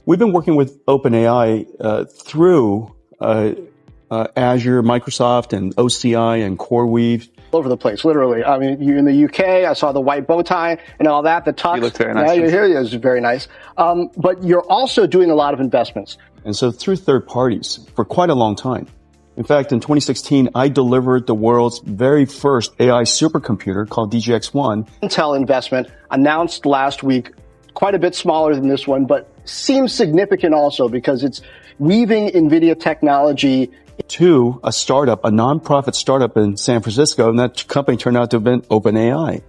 We've been working with OpenAI through Azure, Microsoft, and OCI and CoreWeave. All over the place, literally. I mean, you're in the UK. I saw the white bow tie and all that. The tux. You look very nice. Yeah, you're here. It's very nice. But you're also doing a lot of investments. And so through third parties for quite a long time. In fact, in 2016, I delivered the world's very first AI supercomputer called DGX-1. Intel investment announced last week, quite a bit smaller than this one, but seems significant also because it's weaving NVIDIA technology to a startup, a nonprofit startup in San Francisco, and that company turned out to have been OpenAI.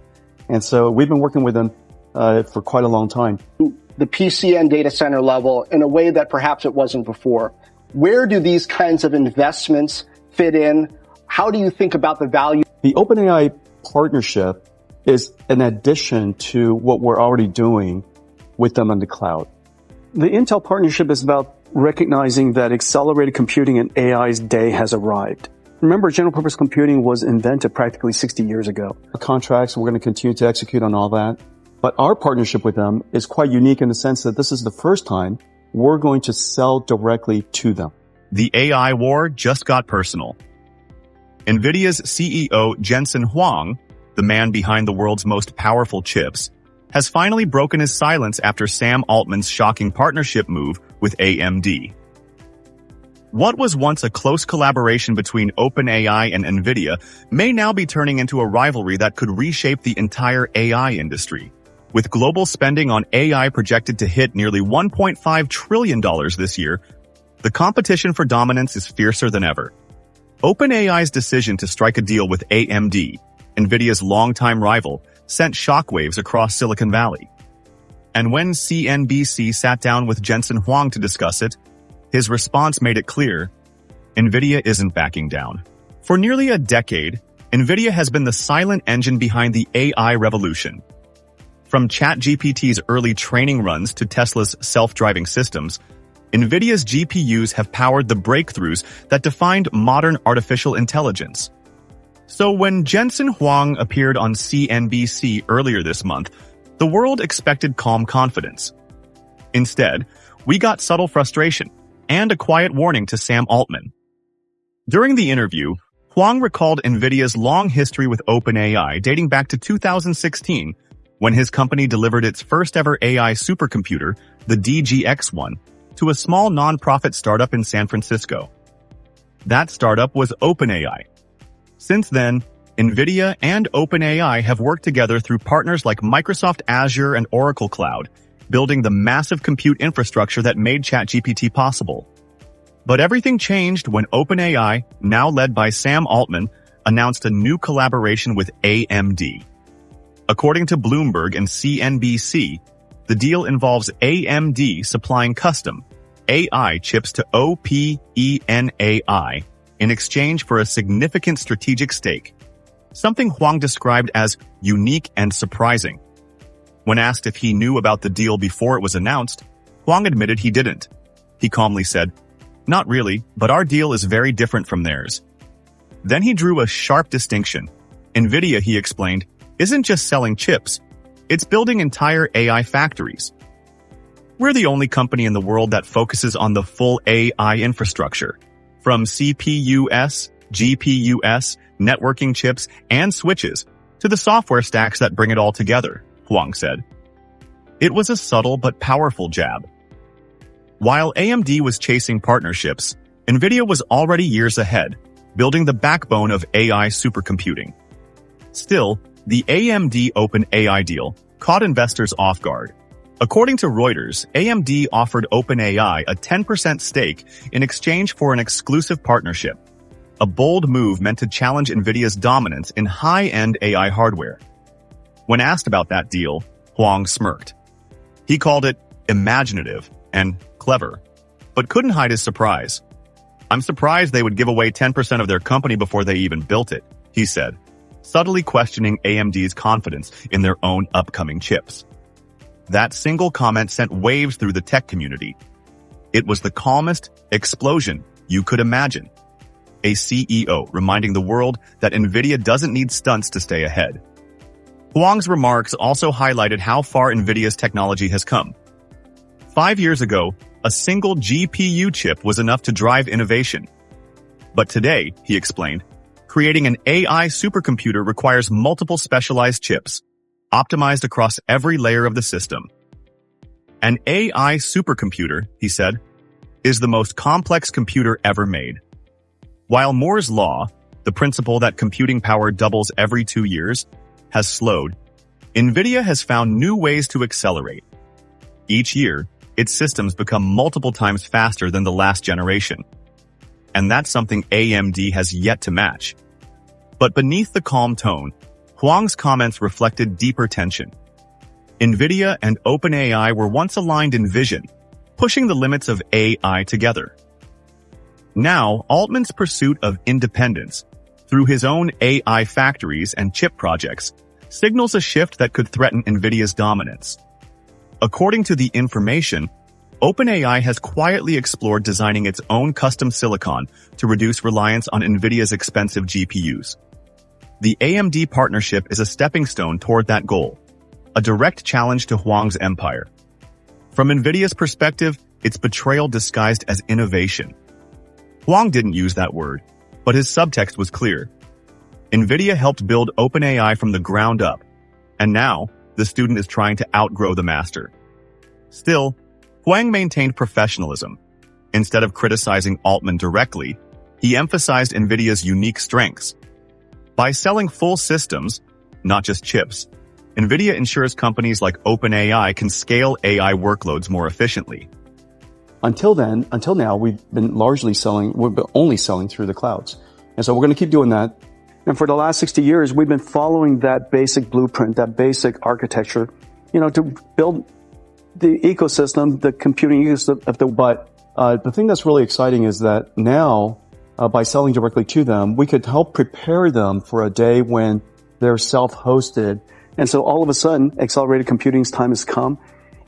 And so we've been working with them for quite a long time. The PCN data center level in a way that perhaps it wasn't before. Where do these kinds of investments fit in? How do you think about the value? The OpenAI partnership is an addition to what we're already doing with them on the cloud. The Intel partnership is about recognizing that accelerated computing and AI's day has arrived. Remember, general purpose computing was invented practically 60 years ago. Our contracts, we're going to continue to execute on all that. But our partnership with them is quite unique in the sense that this is the first time we're going to sell directly to them. The AI war just got personal. NVIDIA's CEO Jensen Huang, the man behind the world's most powerful chips, has finally broken his silence after Sam Altman's shocking partnership move with AMD. What was once a close collaboration between OpenAI and NVIDIA may now be turning into a rivalry that could reshape the entire AI industry. With global spending on AI projected to hit nearly $1.5 trillion this year, the competition for dominance is fiercer than ever. OpenAI's decision to strike a deal with AMD, NVIDIA's longtime rival, sent shockwaves across Silicon Valley. And when CNBC sat down with Jensen Huang to discuss it, his response made it clear, NVIDIA isn't backing down. For nearly a decade, NVIDIA has been the silent engine behind the AI revolution. From ChatGPT's early training runs to Tesla's self-driving systems, NVIDIA's GPUs have powered the breakthroughs that defined modern artificial intelligence. So when Jensen Huang appeared on CNBC earlier this month, the world expected calm confidence. Instead, we got subtle frustration and a quiet warning to Sam Altman. During the interview, Huang recalled NVIDIA's long history with OpenAI dating back to 2016, when his company delivered its first-ever AI supercomputer, the DGX-1, to a small nonprofit startup in San Francisco. That startup was OpenAI. Since then, NVIDIA and OpenAI have worked together through partners like Microsoft Azure and Oracle Cloud, building the massive compute infrastructure that made ChatGPT possible. But everything changed when OpenAI, now led by Sam Altman, announced a new collaboration with AMD. According to Bloomberg and CNBC, the deal involves AMD supplying custom AI chips to OpenAI in exchange for a significant strategic stake, something Huang described as unique and surprising. When asked if he knew about the deal before it was announced, Huang admitted he didn't. He calmly said, "Not really, but our deal is very different from theirs." Then he drew a sharp distinction. NVIDIA, he explained, isn't just selling chips, it's building entire AI factories. We're the only company in the world that focuses on the full AI infrastructure, from CPUs, GPUs, networking chips, and switches, to the software stacks that bring it all together, Huang said. It was a subtle but powerful jab. While AMD was chasing partnerships, NVIDIA was already years ahead, building the backbone of AI supercomputing. Still, the AMD OpenAI deal caught investors off guard. According to Reuters, AMD offered OpenAI a 10% stake in exchange for an exclusive partnership, a bold move meant to challenge NVIDIA's dominance in high-end AI hardware. When asked about that deal, Huang smirked. He called it imaginative and clever, but couldn't hide his surprise. "I'm surprised they would give away 10% of their company before they even built it," he said, subtly questioning AMD's confidence in their own upcoming chips. That single comment sent waves through the tech community. It was the calmest explosion you could imagine. A CEO reminding the world that NVIDIA doesn't need stunts to stay ahead. Huang's remarks also highlighted how far NVIDIA's technology has come. 5 years ago, a single GPU chip was enough to drive innovation. But today, he explained, creating an AI supercomputer requires multiple specialized chips, optimized across every layer of the system. An AI supercomputer, he said, is the most complex computer ever made. While Moore's law, the principle that computing power doubles every 2 years, has slowed, NVIDIA has found new ways to accelerate. Each year, its systems become multiple times faster than the last generation. And that's something AMD has yet to match. But beneath the calm tone, Huang's comments reflected deeper tension. NVIDIA and OpenAI were once aligned in vision, pushing the limits of AI together. Now, Altman's pursuit of independence, through his own AI factories and chip projects, signals a shift that could threaten NVIDIA's dominance. According to The Information, OpenAI has quietly explored designing its own custom silicon to reduce reliance on NVIDIA's expensive GPUs. The AMD partnership is a stepping stone toward that goal, a direct challenge to Huang's empire. From NVIDIA's perspective, it's betrayal disguised as innovation. Huang didn't use that word, but his subtext was clear. NVIDIA helped build OpenAI from the ground up, and now the student is trying to outgrow the master. Still, Huang maintained professionalism. Instead of criticizing Altman directly, he emphasized NVIDIA's unique strengths. By selling full systems, not just chips, NVIDIA ensures companies like OpenAI can scale AI workloads more efficiently. Until now, we've been only selling through the clouds. And so we're going to keep doing that. And for the last 60 years, we've been following that basic blueprint, that basic architecture, to build the ecosystem, the computing ecosystem. But the thing that's really exciting is that now, by selling directly to them, we could help prepare them for a day when they're self-hosted. And so all of a sudden, accelerated computing's time has come,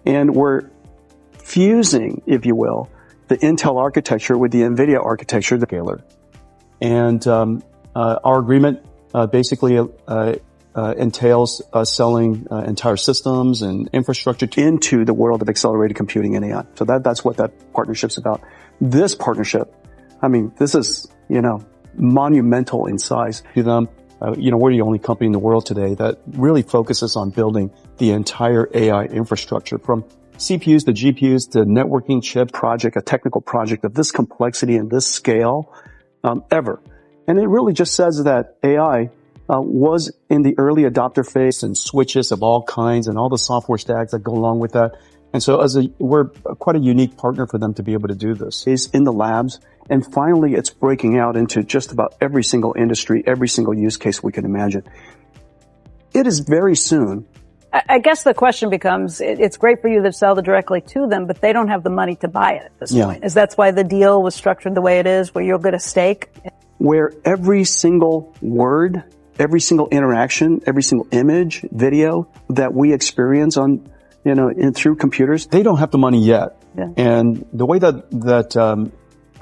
and we're fusing, if you will, the Intel architecture with the NVIDIA architecture, the scaler. And our agreement basically entails selling entire systems and infrastructure into the world of accelerated computing and AI. So that's what that partnership's about. This partnership, this is, monumental in size to them. We're the only company in the world today that really focuses on building the entire AI infrastructure, from CPUs to GPUs to networking chip project, a technical project of this complexity and this scale ever. And it really just says that AI was in the early adopter phase, and switches of all kinds and all the software stacks that go along with that. And so we're quite a unique partner for them to be able to do this. It's in the labs, and finally it's breaking out into just about every single industry, every single use case we can imagine. It is very soon. I guess the question becomes, it's great for you to sell it directly to them, but they don't have the money to buy it at this point. Is that's why the deal was structured the way it is, where you'll get a stake? Where every single word, every single interaction, every single image, video that we experience on, through computers, they don't have the money yet. Yeah. And the way that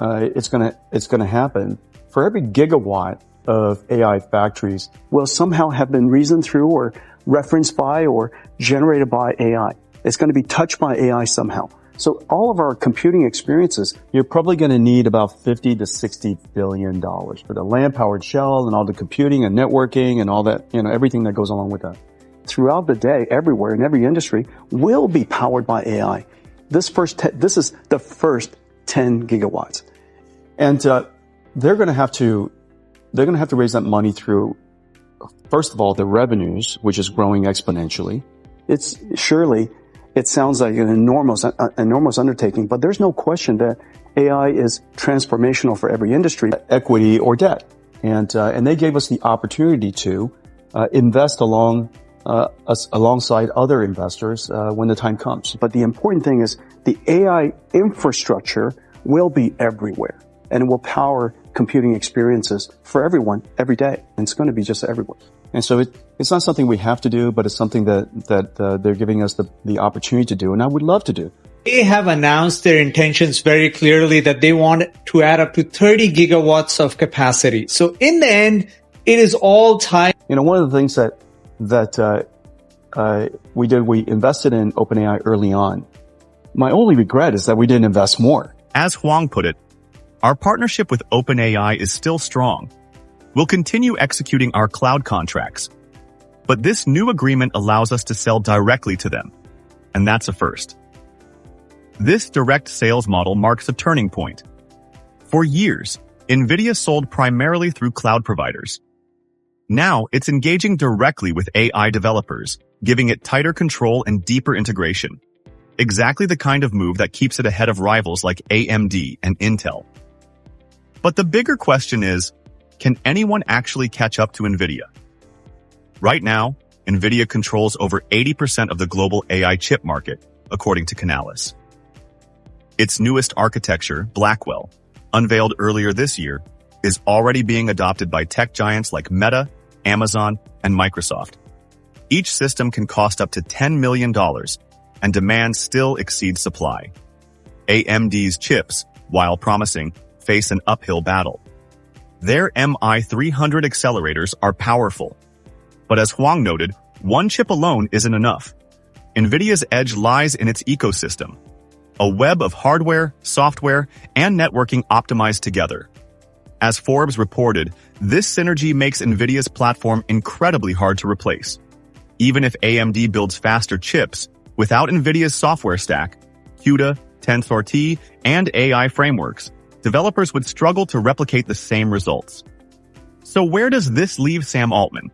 it's gonna happen, for every gigawatt of AI factories will somehow have been reasoned through or referenced by or generated by AI. It's going to be touched by AI somehow. So all of our computing experiences, you're probably going to need about $50 to $60 billion for the land-powered shell and all the computing and networking and all that, everything that goes along with that. Throughout the day, everywhere in every industry will be powered by AI. This is the first 10 gigawatts. And they're going to have to raise that money through, first of all, the revenues, which is growing exponentially. It sounds like an enormous undertaking, but there's no question that AI is transformational for every industry, equity or debt. And they gave us the opportunity to invest alongside other investors when the time comes. But the important thing is the AI infrastructure will be everywhere, and it will power computing experiences for everyone every day. And it's going to be just everywhere. And so it's not something we have to do, but it's something that they're giving us the opportunity to do, and I would love to do. They have announced their intentions very clearly that they want to add up to 30 gigawatts of capacity. So in the end, it is all tied. One of the things that we did, we invested in OpenAI early on. My only regret is that we didn't invest more. As Huang put it, our partnership with OpenAI is still strong. We'll continue executing our cloud contracts. But this new agreement allows us to sell directly to them. And that's a first. This direct sales model marks a turning point. For years, NVIDIA sold primarily through cloud providers. Now, it's engaging directly with AI developers, giving it tighter control and deeper integration. Exactly the kind of move that keeps it ahead of rivals like AMD and Intel. But the bigger question is, can anyone actually catch up to NVIDIA? Right now, NVIDIA controls over 80% of the global AI chip market, according to Canalys. Its newest architecture, Blackwell, unveiled earlier this year, is already being adopted by tech giants like Meta, Amazon, and Microsoft. Each system can cost up to $10 million, and demand still exceeds supply. AMD's chips, while promising, face an uphill battle. Their MI300 accelerators are powerful. But as Huang noted, one chip alone isn't enough. NVIDIA's edge lies in its ecosystem, a web of hardware, software, and networking optimized together. As Forbes reported, this synergy makes NVIDIA's platform incredibly hard to replace. Even if AMD builds faster chips, without NVIDIA's software stack, CUDA, TensorT, and AI frameworks, developers would struggle to replicate the same results. So where does this leave Sam Altman?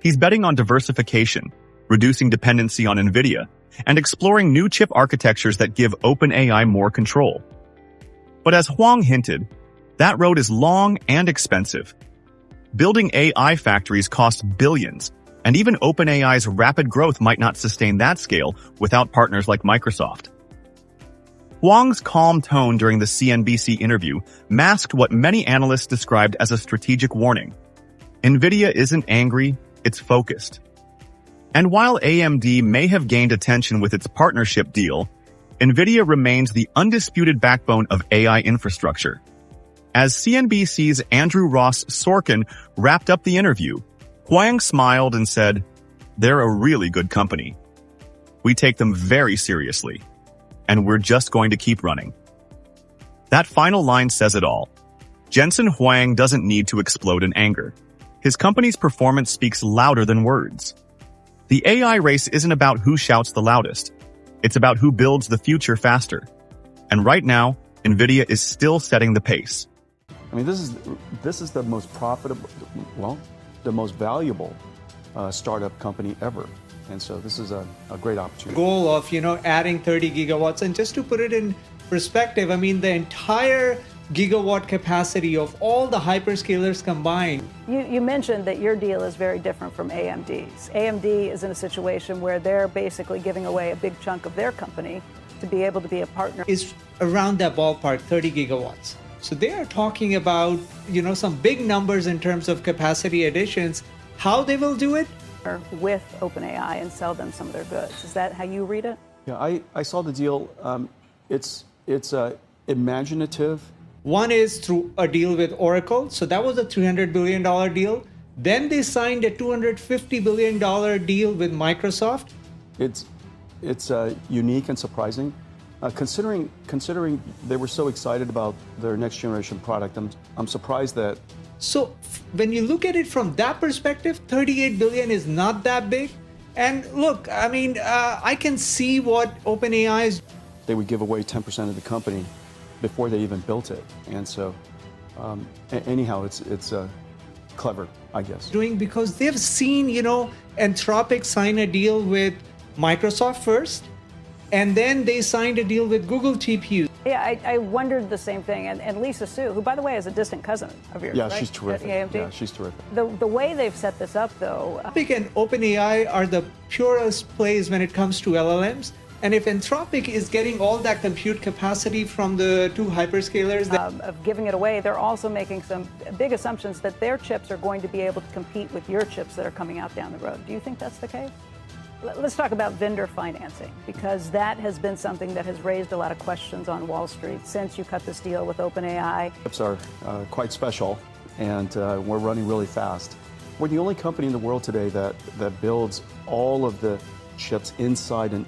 He's betting on diversification, reducing dependency on NVIDIA, and exploring new chip architectures that give OpenAI more control. But as Huang hinted, that road is long and expensive. Building AI factories costs billions, and even OpenAI's rapid growth might not sustain that scale without partners like Microsoft. Huang's calm tone during the CNBC interview masked what many analysts described as a strategic warning. NVIDIA isn't angry, it's focused. And while AMD may have gained attention with its partnership deal, NVIDIA remains the undisputed backbone of AI infrastructure. As CNBC's Andrew Ross Sorkin wrapped up the interview, Huang smiled and said, "They're a really good company. We take them very seriously, and we're just going to keep running." That final line says it all. Jensen Huang doesn't need to explode in anger. His company's performance speaks louder than words. The AI race isn't about who shouts the loudest. It's about who builds the future faster. And right now, NVIDIA is still setting the pace. I mean, this is the most profitable, well, the most valuable startup company ever. And so this is a great opportunity. Goal of, adding 30 gigawatts. And just to put it in perspective, I mean, the entire gigawatt capacity of all the hyperscalers combined. You mentioned that your deal is very different from AMD's. AMD is in a situation where they're basically giving away a big chunk of their company to be able to be a partner. Is around that ballpark, 30 gigawatts. So they are talking about, some big numbers in terms of capacity additions. How they will do it? With OpenAI and sell them some of their goods. Is that how you read it? Yeah, I saw the deal. It's imaginative. One is through a deal with Oracle. So that was a $300 billion deal. Then they signed a $250 billion deal with Microsoft. It's unique and surprising. Considering they were so excited about their next generation product, I'm surprised that. So when you look at it from that perspective, 38 billion is not that big. And look, I mean, I can see what OpenAI is. They would give away 10% of the company before they even built it. And so anyhow, it's clever, I guess. Doing because they've seen, Anthropic sign a deal with Microsoft first. And then they signed a deal with Google TPU. Yeah, I wondered the same thing. And Lisa Su, who, by the way, is a distant cousin of yours, yeah, right? She's terrific. At AMD? Yeah, she's terrific. The way they've set this up, though. Anthropic and OpenAI are the purest plays when it comes to LLMs. And if Anthropic is getting all that compute capacity from the two hyperscalers of giving it away, they're also making some big assumptions that their chips are going to be able to compete with your chips that are coming out down the road. Do you think that's the case? Let's talk about vendor financing, because that has been something that has raised a lot of questions on Wall Street since you cut this deal with OpenAI. Chips are quite special, and we're running really fast. We're the only company in the world today that builds all of the chips inside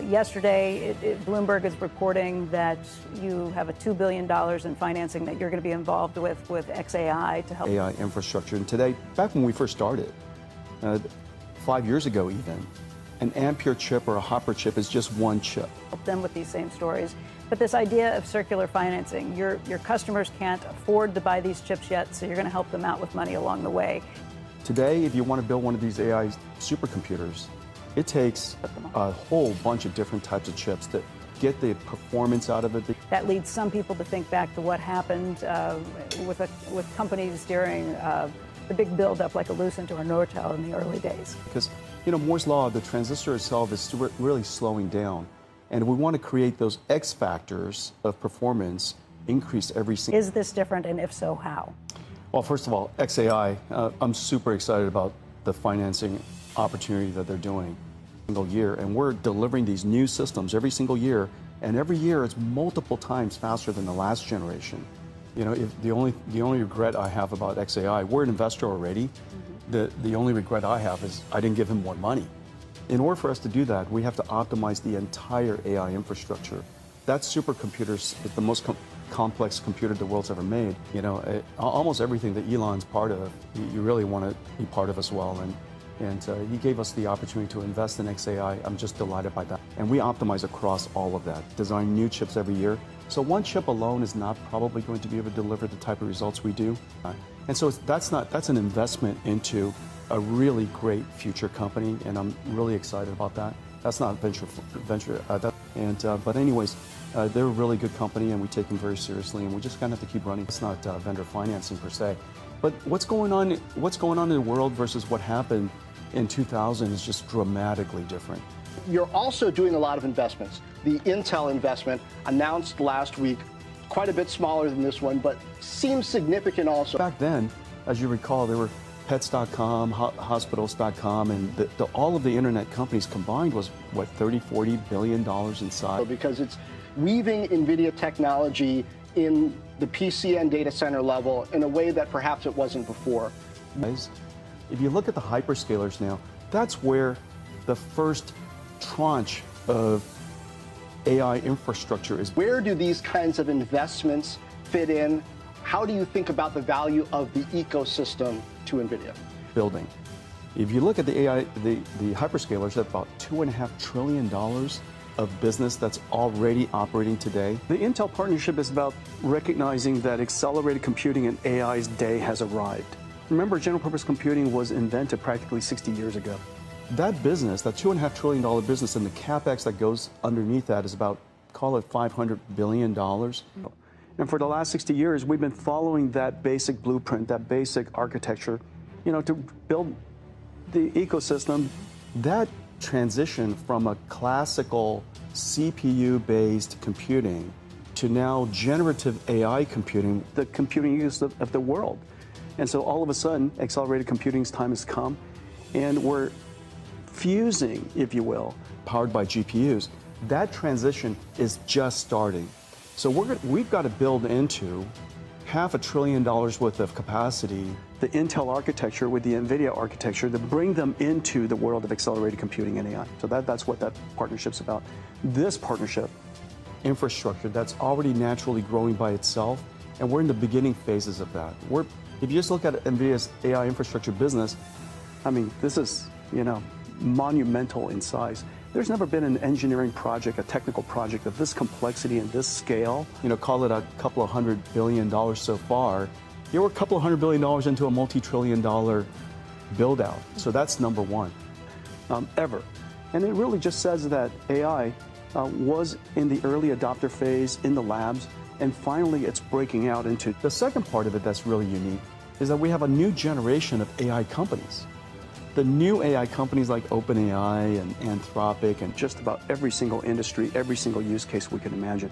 Yesterday, Bloomberg is reporting that you have a $2 billion in financing that you're going to be involved with xAI to help AI infrastructure. And today, back when we first started, 5 years ago even, an Ampere chip or a Hopper chip is just one chip. Help them with these same stories. But this idea of circular financing, your customers can't afford to buy these chips yet, so you're going to help them out with money along the way. Today, if you want to build one of these AI supercomputers, it takes a whole bunch of different types of chips that get the performance out of it. That leads some people to think back to what happened with companies during the big buildup like a Lucent or a Nortel in the early days. Because, Moore's Law, the transistor itself is really slowing down. And we want to create those X factors of performance increase every single. Is this different, and if so, how? Well, first of all, xAI, I'm super excited about the financing opportunity that they're doing single year. And we're delivering these new systems every single year. And every year it's multiple times faster than the last generation. If the only regret I have about xAI, we're an investor already. The only regret I have is I didn't give him more money. In order for us to do that, we have to optimize the entire AI infrastructure. That supercomputer is the most complex computer the world's ever made. Almost everything that Elon's part of, you really want to be part of as well. And he gave us the opportunity to invest in xAI. I'm just delighted by that. And we optimize across all of that, design new chips every year. So one chip alone is not probably going to be able to deliver the type of results we do. And so that's an investment into a really great future company, and I'm really excited about that. That's not venture. But anyways, they're a really good company, and we take them very seriously, and we just kind of have to keep running. It's not vendor financing per se, but what's going on in the world versus what happened in 2000 is just dramatically different. You're also doing a lot of investments. The Intel investment announced last week, quite a bit smaller than this one, but seems significant also. Back then, as you recall, there were pets.com, hospitals.com, and all of the internet companies combined was, what, $30-40 billion in size? Because it's weaving NVIDIA technology in the PC and data center level in a way that perhaps it wasn't before. If you look at the hyperscalers now, that's where the first tranche of AI infrastructure is. Where do these kinds of investments fit in? How do you think about the value of the ecosystem to NVIDIA? Building. If you look at the AI, the hyperscalers, have about $2.5 trillion of business that's already operating today. The Intel partnership is about recognizing that accelerated computing and AI's day has arrived. Remember, general purpose computing was invented practically 60 years ago. That business, that $2.5 trillion business, and the CapEx that goes underneath that is about, call it $500 billion. And for the last 60 years, we've been following that basic blueprint, that basic architecture, to build the ecosystem. That transition from a classical CPU-based computing to now generative AI computing, the computing use of the world. And so all of a sudden, accelerated computing's time has come, and we're fusing, if you will, powered by GPUs. That transition is just starting. So we've got to build into $500 billion worth of capacity, the Intel architecture with the NVIDIA architecture, to bring them into the world of accelerated computing and AI. So that's what that partnership's about. This partnership, infrastructure, that's already naturally growing by itself, and we're in the beginning phases of that. If you just look at NVIDIA's AI infrastructure business, I mean, this is, monumental in size. There's never been an engineering project, a technical project of this complexity and this scale. Call it a couple of $100 billion so far. Here we're a couple of $100 billion into a multi-trillion-dollar build-out. So that's number one, ever. And it really just says that AI was in the early adopter phase in the labs, and finally it's breaking out into. The second part of it that's really unique is that we have a new generation of AI companies. The new AI companies like OpenAI and Anthropic, and just about every single industry, every single use case we can imagine.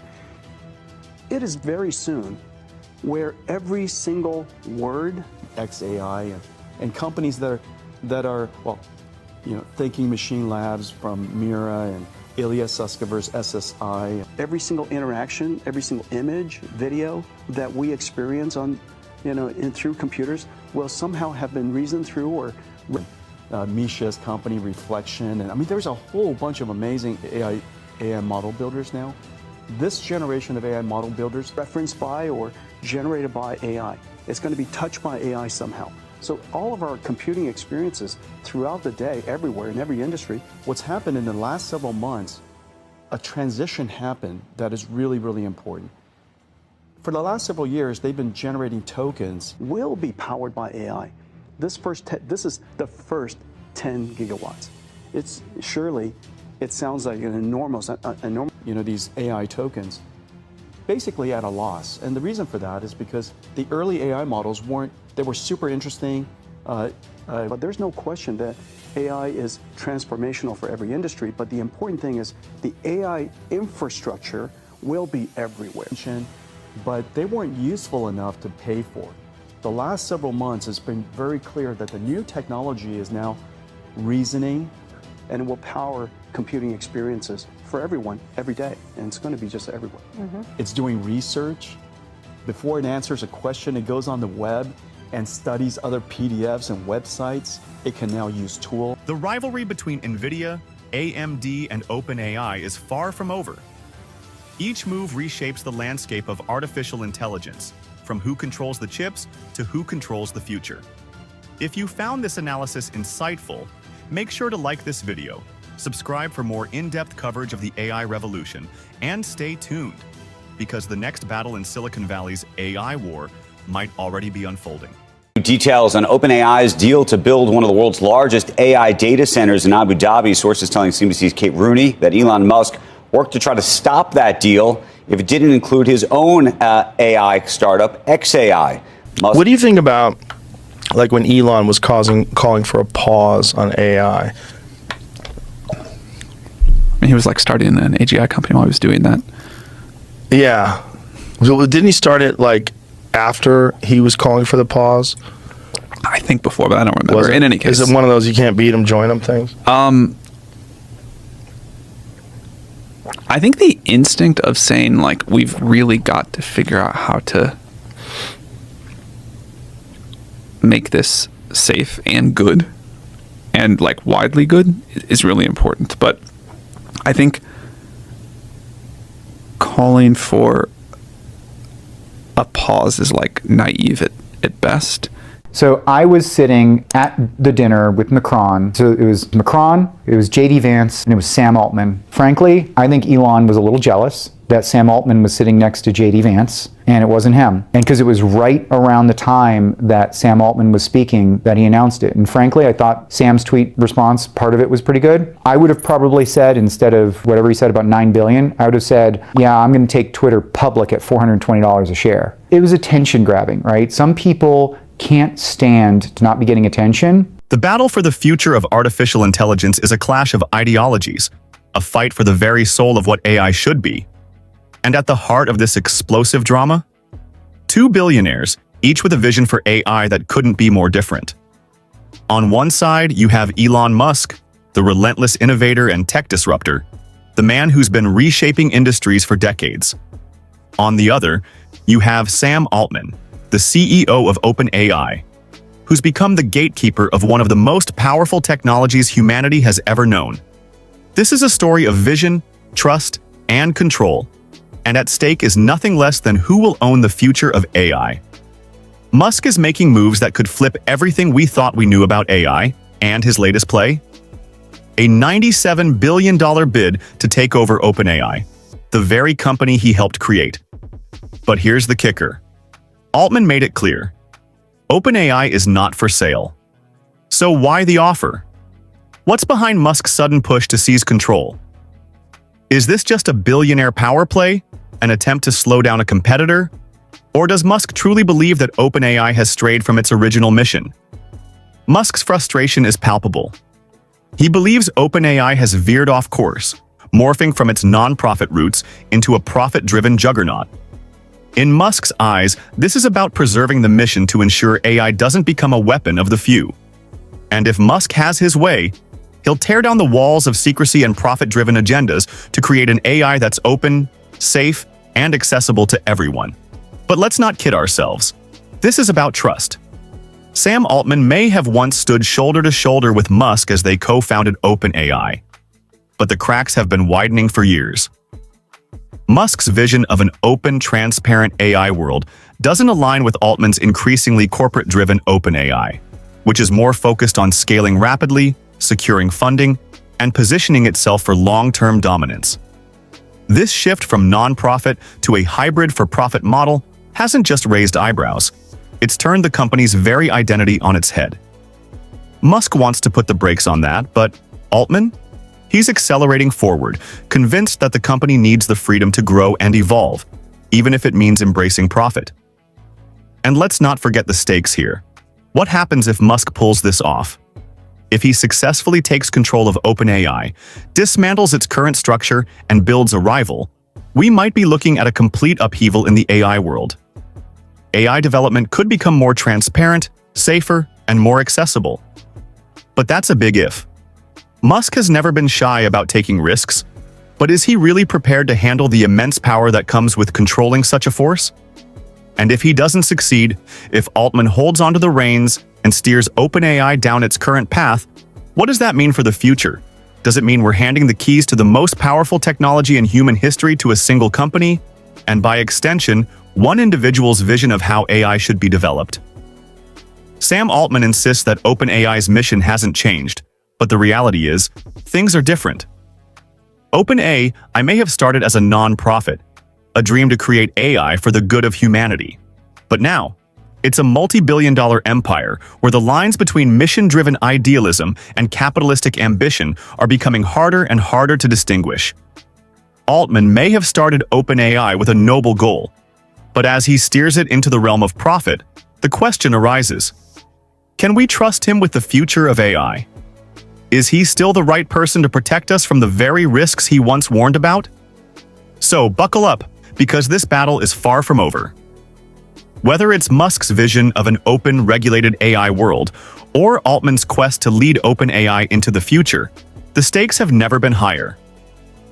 It is very soon where every single word, xAI, and companies that are Thinking Machine Labs from Mira and Ilya Sutskever's SSI, every single interaction, every single image, video that we experience on, through computers will somehow have been reasoned through or Misha's company, Reflection, and I mean, there's a whole bunch of amazing AI model builders now. This generation of AI model builders, referenced by or generated by AI, it's going to be touched by AI somehow. So all of our computing experiences throughout the day, everywhere, in every industry, what's happened in the last several months, a transition happened that is really, really important. For the last several years, they've been generating tokens will be powered by AI. This is the first 10 gigawatts. It's surely, it sounds like an enormous, these AI tokens, basically at a loss. And the reason for that is because the early AI models they were super interesting, but there's no question that AI is transformational for every industry. But the important thing is the AI infrastructure will be everywhere. But they weren't useful enough to pay for. The last several months has been very clear that the new technology is now reasoning and it will power computing experiences for everyone every day. And it's going to be just everywhere. It's doing research. Before it answers a question, it goes on the web and studies other PDFs and websites. It can now use tools. The rivalry between NVIDIA, AMD, and OpenAI is far from over. Each move reshapes the landscape of artificial intelligence, from who controls the chips to who controls the future. If you found this analysis insightful, make sure to like this video, subscribe for more in-depth coverage of the AI revolution, and stay tuned, because the next battle in Silicon Valley's AI war might already be unfolding. Details on OpenAI's deal to build one of the world's largest AI data centers in Abu Dhabi. Sources telling CNBC's Kate Rooney that Elon Musk worked to try to stop that deal if it didn't include his own AI startup, XAI. What do you think about, like, when Elon was calling for a pause on AI? I mean, he was like starting an AGI company while he was doing that. Yeah. So didn't he start it like after he was calling for the pause? I think before, but I don't remember. In any case, is it one of those you can't beat him, join him things? I think the instinct of saying, like, we've really got to figure out how to make this safe and good and, like, widely good is really important. But I think calling for a pause is, like, naive at best. So I was sitting at the dinner with Macron. So it was Macron, it was JD Vance, and it was Sam Altman. Frankly, I think Elon was a little jealous that Sam Altman was sitting next to JD Vance, and it wasn't him. And because it was right around the time that Sam Altman was speaking that he announced it. And frankly, I thought Sam's tweet response, part of it was pretty good. I would have probably said, instead of whatever he said about 9 billion, I would have said, yeah, I'm going to take Twitter public at $420 a share. It was attention grabbing, right? Some people can't stand to not be getting attention. The battle for the future of artificial intelligence is a clash of ideologies, a fight for the very soul of what AI should be. And at the heart of this explosive drama, two billionaires, each with a vision for AI that couldn't be more different. On one side, you have Elon Musk, the relentless innovator and tech disruptor, the man who's been reshaping industries for decades. On the other, you have Sam Altman, the CEO of OpenAI, who's become the gatekeeper of one of the most powerful technologies humanity has ever known. This is a story of vision, trust, and control, and at stake is nothing less than who will own the future of AI. Musk is making moves that could flip everything we thought we knew about AI, and his latest play? A $97 billion bid to take over OpenAI, the very company he helped create. But here's the kicker. Altman made it clear. OpenAI is not for sale. So why the offer? What's behind Musk's sudden push to seize control? Is this just a billionaire power play, an attempt to slow down a competitor? Or does Musk truly believe that OpenAI has strayed from its original mission? Musk's frustration is palpable. He believes OpenAI has veered off course, morphing from its non-profit roots into a profit-driven juggernaut. In Musk's eyes, this is about preserving the mission to ensure AI doesn't become a weapon of the few. And if Musk has his way, he'll tear down the walls of secrecy and profit-driven agendas to create an AI that's open, safe, and accessible to everyone. But let's not kid ourselves. This is about trust. Sam Altman may have once stood shoulder to shoulder with Musk as they co-founded OpenAI, but the cracks have been widening for years. Musk's vision of an open, transparent AI world doesn't align with Altman's increasingly corporate-driven OpenAI, which is more focused on scaling rapidly, securing funding, and positioning itself for long-term dominance. This shift from non-profit to a hybrid for-profit model hasn't just raised eyebrows, it's turned the company's very identity on its head. Musk wants to put the brakes on that, but Altman? He's accelerating forward, convinced that the company needs the freedom to grow and evolve, even if it means embracing profit. And let's not forget the stakes here. What happens if Musk pulls this off? If he successfully takes control of OpenAI, dismantles its current structure, and builds a rival, we might be looking at a complete upheaval in the AI world. AI development could become more transparent, safer, and more accessible. But that's a big if. Musk has never been shy about taking risks, but is he really prepared to handle the immense power that comes with controlling such a force? And if he doesn't succeed, if Altman holds onto the reins and steers OpenAI down its current path, what does that mean for the future? Does it mean we're handing the keys to the most powerful technology in human history to a single company? And by extension, one individual's vision of how AI should be developed. Sam Altman insists that OpenAI's mission hasn't changed, but the reality is, things are different. OpenAI may have started as a non-profit, a dream to create AI for the good of humanity. But now, it's a multi-billion-dollar empire where the lines between mission-driven idealism and capitalistic ambition are becoming harder and harder to distinguish. Altman may have started OpenAI with a noble goal, but as he steers it into the realm of profit, the question arises: can we trust him with the future of AI? Is he still the right person to protect us from the very risks he once warned about? So buckle up, because this battle is far from over. Whether it's Musk's vision of an open, regulated AI world, or Altman's quest to lead OpenAI into the future, the stakes have never been higher.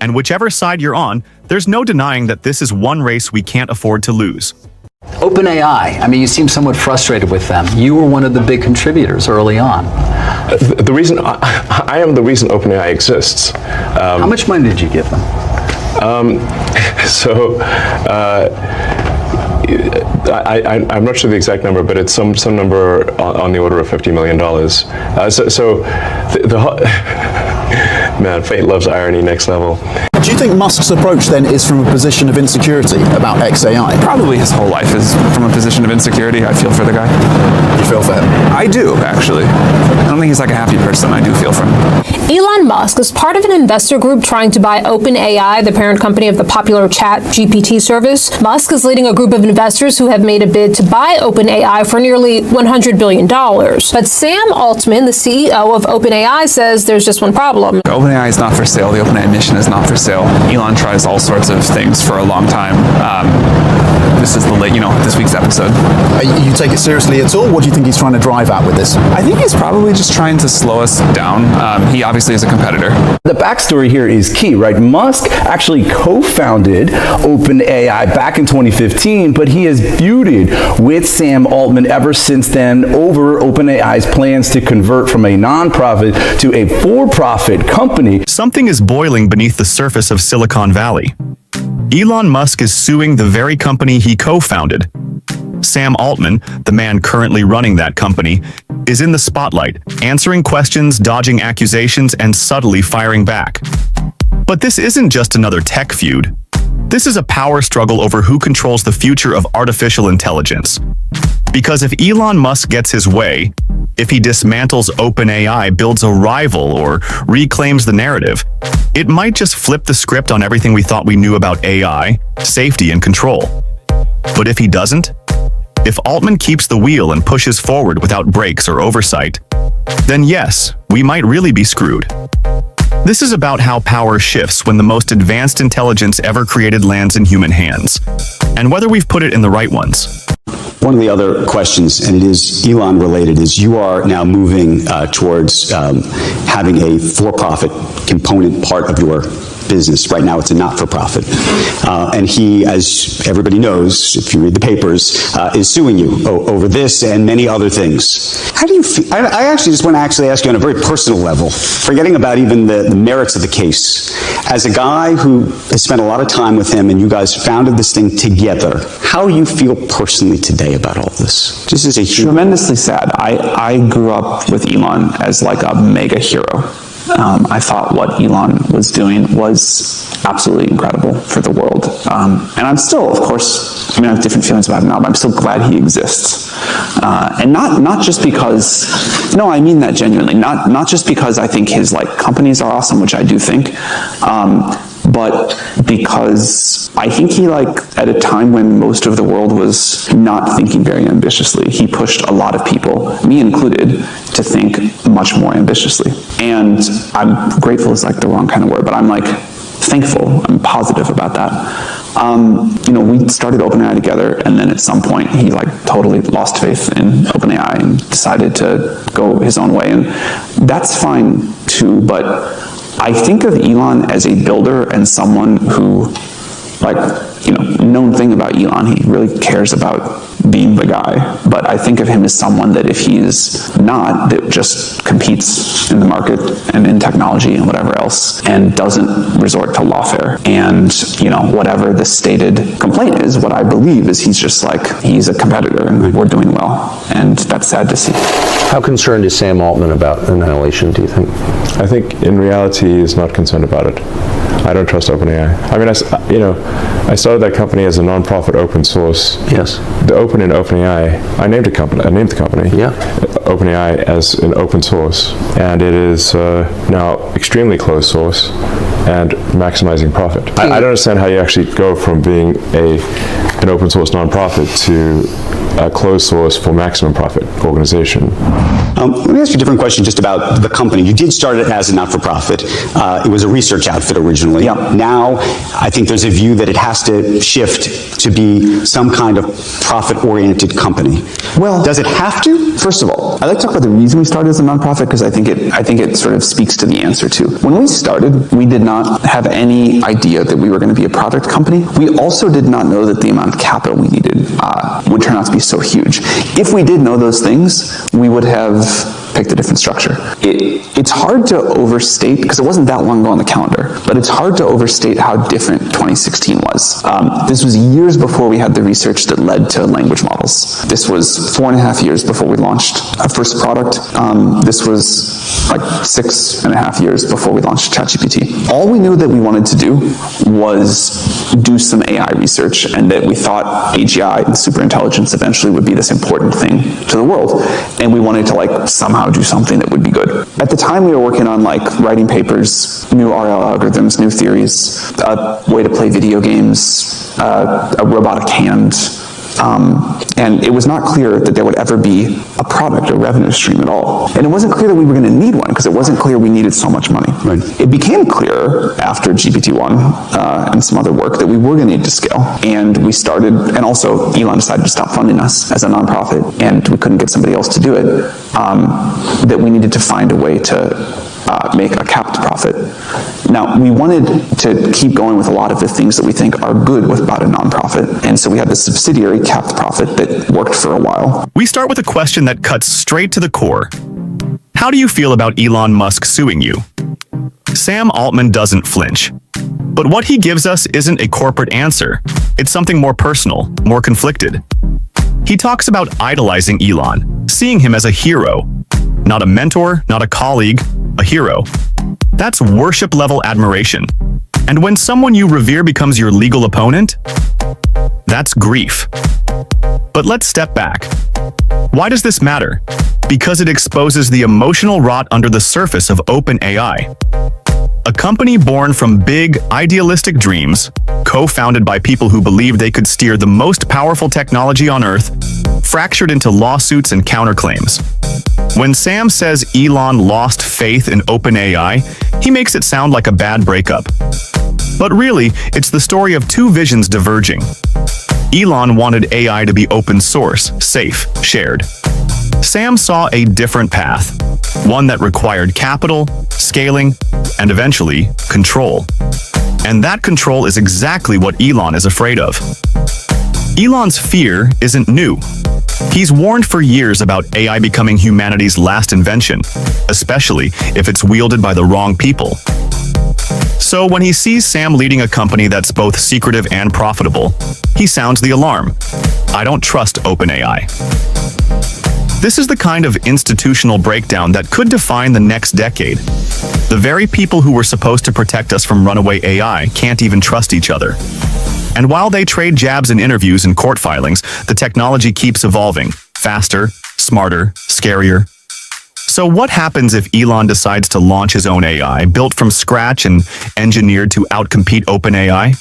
And whichever side you're on, there's no denying that this is one race we can't afford to lose. OpenAI, I mean, you seem somewhat frustrated with them. You were one of the big contributors early on. The reason I am the reason OpenAI exists. How much money did you give them? I'm not sure the exact number, but it's some number on the order of $50 million. Man, fate loves irony, next level. Do you think Musk's approach then is from a position of insecurity about XAI? Probably his whole life is from a position of insecurity. I feel for the guy. You feel for him? I do, actually. I don't think he's like a happy person. I do feel for him. Elon Musk is part of an investor group trying to buy OpenAI, the parent company of the popular chat GPT service. Musk is leading a group of investors who have made a bid to buy OpenAI for nearly $100 billion. But Sam Altman, the CEO of OpenAI, says there's just one problem. OpenAI is not for sale. The OpenAI mission is not for sale. Elon tries all sorts of things for a long time. This is this week's episode. You take it seriously at all? What do you think he's trying to drive at with this? I think he's probably just trying to slow us down. He obviously is a competitor. The backstory here is key, right? Musk actually co-founded OpenAI back in 2015, but he has feuded with Sam Altman ever since then over OpenAI's plans to convert from a non-profit to a for-profit company. Something is boiling beneath the surface of Silicon Valley. Elon Musk is suing the very company he co-founded. Sam Altman, the man currently running that company, is in the spotlight, answering questions, dodging accusations, and subtly firing back. But this isn't just another tech feud. This is a power struggle over who controls the future of artificial intelligence. Because if Elon Musk gets his way, if he dismantles OpenAI, builds a rival, or reclaims the narrative, it might just flip the script on everything we thought we knew about AI, safety, and control. But if he doesn't, if Altman keeps the wheel and pushes forward without brakes or oversight, then yes, we might really be screwed. This is about how power shifts when the most advanced intelligence ever created lands in human hands, and whether we've put it in the right ones. One of the other questions, and it is Elon related, is you are now moving towards having a for-profit component part of your business. Right now, it's a not-for-profit. And he, as everybody knows, if you read the papers, is suing you over this and many other things. How do you feel? I actually just want to ask you on a very personal level, forgetting about even the merits of the case. As a guy who has spent a lot of time with him and you guys founded this thing together, how do you feel personally today about all this? Just as a human. Tremendously sad. I grew up with Elon as like a mega hero. I thought what Elon was doing was absolutely incredible for the world. And I'm still, of course, I have different feelings about him now, but I'm still glad he exists. And not just because, no, I mean that genuinely, not just because I think his companies are awesome, which I do think, but because I think he, at a time when most of the world was not thinking very ambitiously, he pushed a lot of people, me included, to think much more ambitiously. And I'm grateful is the wrong kind of word, but I'm thankful, I'm positive about that. We started OpenAI together, and then at some point he totally lost faith in OpenAI and decided to go his own way, and that's fine too, but I think of Elon as a builder and someone who, known thing about Elon, he really cares about being the guy. But I think of him as someone that if he's not, that just competes in the market and in technology and whatever else, and doesn't resort to lawfare. And, whatever the stated complaint is, what I believe is he's just he's a competitor and we're doing well. And that's sad to see. How concerned is Sam Altman about annihilation, do you think? I think in reality he is not concerned about it. I don't trust OpenAI. I started that company as a non-profit open source. Yes. The open in OpenAI, I named the company. Yeah. OpenAI as an open source, and it is now extremely closed source and maximizing profit. I don't understand how you actually go from being an open source nonprofit to a closed source for maximum profit organization. Let me ask you a different question just about the company. You did start it as a not-for-profit. It was a research outfit originally. Yeah. Now, I think there's a view that it has to shift to be some kind of profit-oriented company. Well, does it have to? First of all, I'd like to talk about the reason we started as a nonprofit, because I think it sort of speaks to the answer too. When we started, we did not have any idea that we were going to be a product company. We also did not know that the amount of capital we needed would turn out to be so huge. If we did know those things, we would have picked a different structure. It's hard to overstate, because it wasn't that long ago on the calendar, but it's hard to overstate how different 2016 was. This was years before we had the research that led to language models. This was 4.5 years before we launched our first product. This was 6.5 years before we launched ChatGPT. All we knew that we wanted to do was do some AI research, and that we thought AGI and superintelligence eventually would be this important thing to the world. And we wanted to somehow do something that would be good. At the time, we were working on writing papers, new RL algorithms, new theories, a way to play video games, a robotic hand. And it was not clear that there would ever be a product or revenue stream at all. And it wasn't clear that we were going to need one, because it wasn't clear we needed so much money. Right. It became clear after GPT-1 and some other work that we were going to need to scale. And we started, and also Elon decided to stop funding us as a nonprofit, and we couldn't get somebody else to do it, that we needed to find a way to make a capped profit. Now, we wanted to keep going with a lot of the things that we think are good about a nonprofit, and so we had this subsidiary capped profit that worked for a while. We start with a question that cuts straight to the core. How do you feel about Elon Musk suing you? Sam Altman doesn't flinch. But what he gives us isn't a corporate answer. It's something more personal, more conflicted. He talks about idolizing Elon, seeing him as a hero. Not a mentor, not a colleague, a hero. That's worship-level admiration. And when someone you revere becomes your legal opponent, that's grief. But let's step back. Why does this matter? Because it exposes the emotional rot under the surface of OpenAI. A company born from big, idealistic dreams, co-founded by people who believed they could steer the most powerful technology on Earth, fractured into lawsuits and counterclaims. When Sam says Elon lost faith in OpenAI, he makes it sound like a bad breakup. But really, it's the story of two visions diverging. Elon wanted AI to be open source, safe, shared. Sam saw a different path, one that required capital, scaling, and eventually, control. And that control is exactly what Elon is afraid of. Elon's fear isn't new. He's warned for years about AI becoming humanity's last invention, especially if it's wielded by the wrong people. So when he sees Sam leading a company that's both secretive and profitable, he sounds the alarm. I don't trust OpenAI. This is the kind of institutional breakdown that could define the next decade. The very people who were supposed to protect us from runaway AI can't even trust each other. And while they trade jabs in interviews and court filings, the technology keeps evolving, faster, smarter, scarier. So what happens if Elon decides to launch his own AI, built from scratch and engineered to outcompete OpenAI?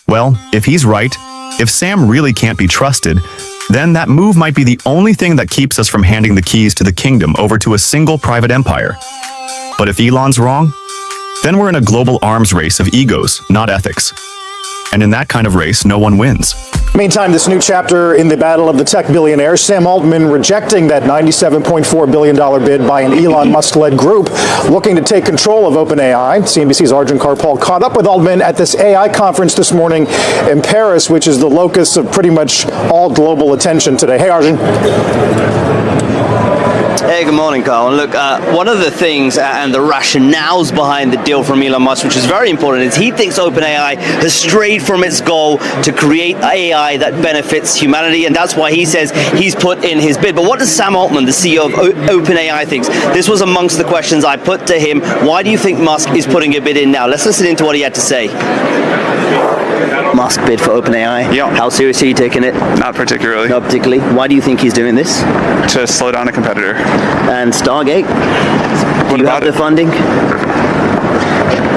Well, if he's right, if Sam really can't be trusted, then that move might be the only thing that keeps us from handing the keys to the kingdom over to a single private empire. But if Elon's wrong, then we're in a global arms race of egos, not ethics. And in that kind of race, no one wins. Meantime, this new chapter in the battle of the tech billionaires, Sam Altman rejecting that $97.4 billion bid by an Elon Musk-led group looking to take control of OpenAI. CNBC's Arjun Karpal caught up with Altman at this AI conference this morning in Paris, which is the locus of pretty much all global attention today. Hey, Arjun. Hey, good morning, Carl. And look, one of the things and the rationales behind the deal from Elon Musk, which is very important, is he thinks OpenAI has strayed from its goal to create AI that benefits humanity, and that's why he says he's put in his bid. But what does Sam Altman, the CEO of OpenAI, thinks? This was amongst the questions I put to him. Why do you think Musk is putting a bid in now? Let's listen into what he had to say. Musk bid for OpenAI? Yeah. How seriously are you taking it? Not particularly. Not particularly. Why do you think he's doing this? To slow down a competitor. And Stargate? What Do you about have the funding?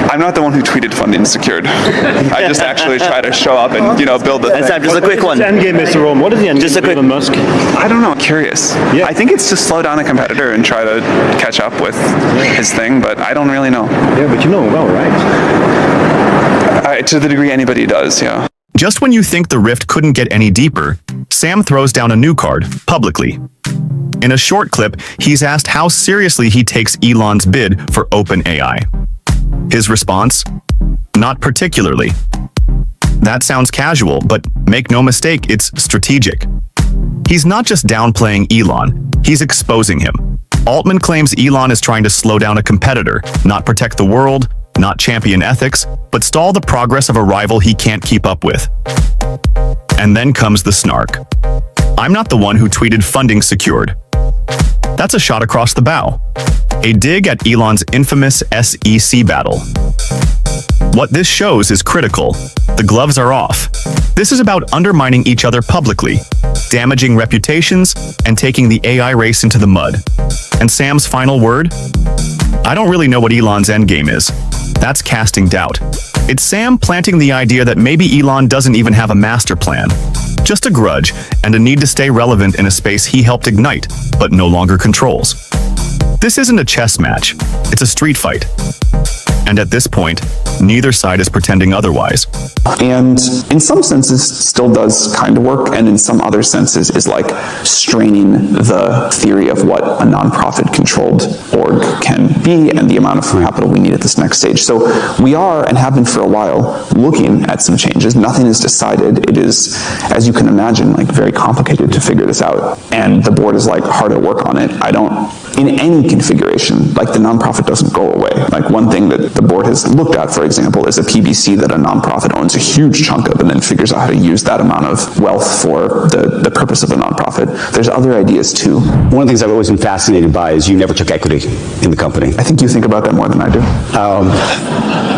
I'm not the one who tweeted funding secured. I just actually try to show up and, build the thing. Sam, just a quick one. What's the end game, Mr. Rome? What is the end game of Elon Musk? I don't know. I'm curious. Yeah. I think it's to slow down a competitor and try to catch up with his thing, but I don't really know. Yeah, but you know well, right? To the degree anybody does, yeah. Just when you think the rift couldn't get any deeper, Sam throws down a new card, publicly. In a short clip, he's asked how seriously he takes Elon's bid for OpenAI. His response? Not particularly. That sounds casual, but make no mistake, it's strategic. He's not just downplaying Elon, he's exposing him. Altman claims Elon is trying to slow down a competitor, not protect the world, not champion ethics, but stall the progress of a rival he can't keep up with. And then comes the snark. I'm not the one who tweeted funding secured. That's a shot across the bow. A dig at Elon's infamous SEC battle. What this shows is critical. The gloves are off. This is about undermining each other publicly, damaging reputations, and taking the AI race into the mud. And Sam's final word? I don't really know what Elon's endgame is. That's casting doubt. It's Sam planting the idea that maybe Elon doesn't even have a master plan. Just a grudge and a need to stay relevant in a space he helped ignite, but no longer controls. This isn't a chess match, it's a street fight. And at this point, neither side is pretending otherwise. And in some senses still does kind of work, and in some other senses is like straining the theory of what a nonprofit controlled org can be and the amount of capital we need at this next stage. So we are, and have been for a while, looking at some changes. Nothing is decided. It is, as you can imagine, like very complicated to figure this out. And the board is like hard at work on it. In any configuration, like the nonprofit doesn't go away. Like one thing that the board has looked at, for example, is a PBC that a nonprofit owns a huge chunk of and then figures out how to use that amount of wealth for the purpose of the nonprofit. There's other ideas too. One of the things I've always been fascinated by is you never took equity in the company. I think you think about that more than I do.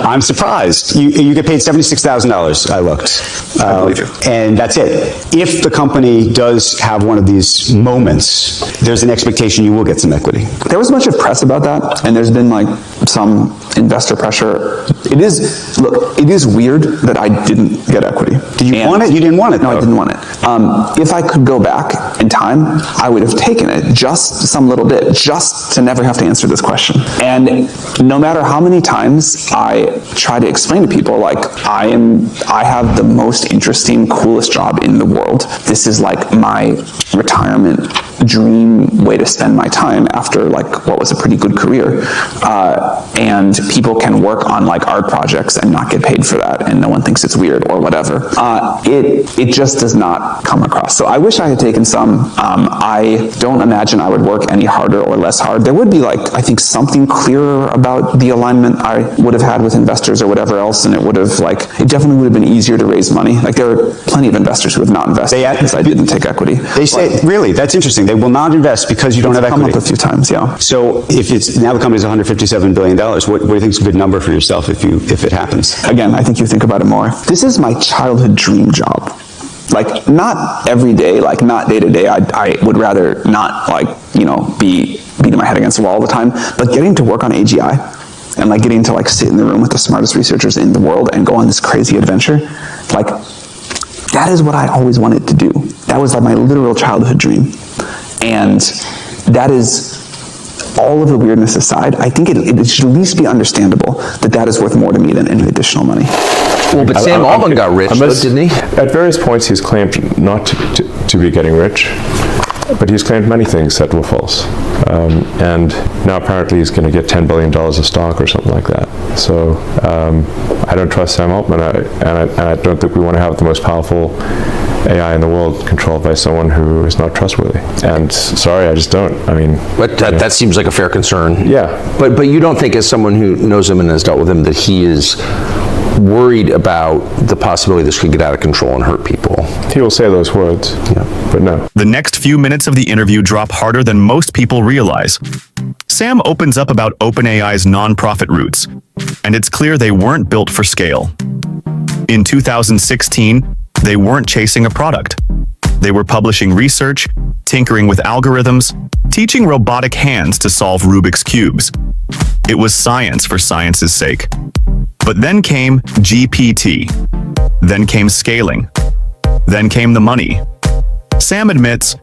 I'm surprised. You get paid $76,000, I looked. I believe you. And that's it. If the company does have one of these moments, there's an expectation you will get some equity. There was a bunch of press about that, and there's been like some investor pressure. It is weird that I didn't get equity. Did you want it? You didn't want it? No, I didn't want it. If I could go back in time, I would have taken it, just some little bit, just to never have to answer this question. And no matter how many times I try to explain to people, like, I have the most interesting, coolest job in the world. This is like my retirement dream way to spend my time after like what was a pretty good career. And people can work on like art projects and not get paid for that, and no one thinks it's weird or whatever. It just does not come across. So I wish I had taken some. I don't imagine I would work any harder or less hard. There would be like, I think, something clearer about the alignment I would have had with investors or whatever else, and it would have like, it definitely would have been easier to raise money. Like there are plenty of investors who have not invested because I didn't take equity. They say, really, that's interesting. They will not invest because you don't have equity. Come up a few times, yeah. So if it's now the company's $157 billion, what do you think is a good number for yourself if it happens? Again, I think you think about it more. This is my childhood dream job. Like, not every day, like not day to day. I would rather not, like, you know, be beating my head against the wall all the time. But getting to work on AGI and like getting to like sit in the room with the smartest researchers in the world and go on this crazy adventure, like that is what I always wanted to do. That was like my literal childhood dream. And that is, all of the weirdness aside, I think it should at least be understandable that that is worth more to me than any additional money. Well, but Sam Altman got rich, though, didn't he? At various points, he's claimed not to be getting rich, but he's claimed many things that were false. And now apparently he's going to get $10 billion of stock or something like that. So I don't trust Sam Altman, and I don't think we want to have the most powerful AI in the world controlled by someone who is not trustworthy. And sorry, I just don't. I mean, but that seems like a fair concern. Yeah. But you don't think, as someone who knows him and has dealt with him, that he is worried about the possibility this could get out of control and hurt people? He will say those words, yeah, but no. The next few minutes of the interview drop harder than most people realize. Sam opens up about OpenAI's nonprofit roots, and it's clear they weren't built for scale. In 2016, they weren't chasing a product. They were publishing research, tinkering with algorithms, teaching robotic hands to solve Rubik's cubes. It was science for science's sake. But then came GPT. Then came scaling. Then came the money. Sam admits,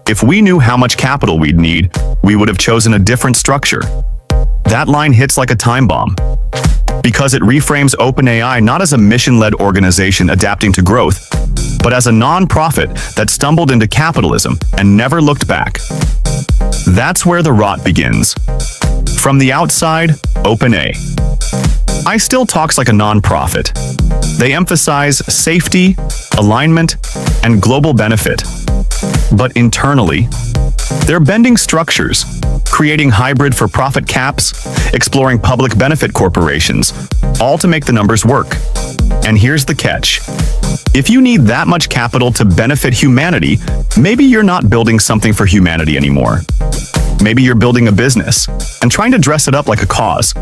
if we knew how much capital we'd need, we would have chosen a different structure. That line hits like a time bomb, because it reframes OpenAI not as a mission-led organization adapting to growth, but as a non-profit that stumbled into capitalism and never looked back. That's where the rot begins. From the outside, OpenAI still talks like a non-profit. They emphasize safety, alignment, and global benefit. But internally, they're bending structures, creating hybrid for-profit caps, exploring public benefit corporations, all to make the numbers work. And here's the catch. If you need that much capital to benefit humanity, maybe you're not building something for humanity anymore. Maybe you're building a business and trying to dress it up like a cause.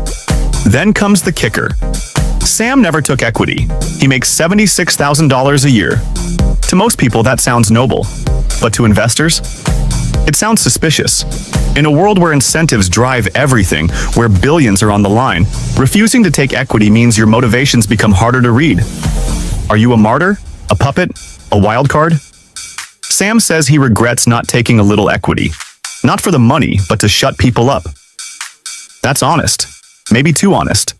Then comes the kicker. Sam never took equity. He makes $76,000 a year. To most people, that sounds noble. But to investors, it sounds suspicious. In a world where incentives drive everything, where billions are on the line, refusing to take equity means your motivations become harder to read. Are you a martyr? A puppet? A wild card? Sam says he regrets not taking a little equity. Not for the money, but to shut people up. That's honest. Maybe too honest.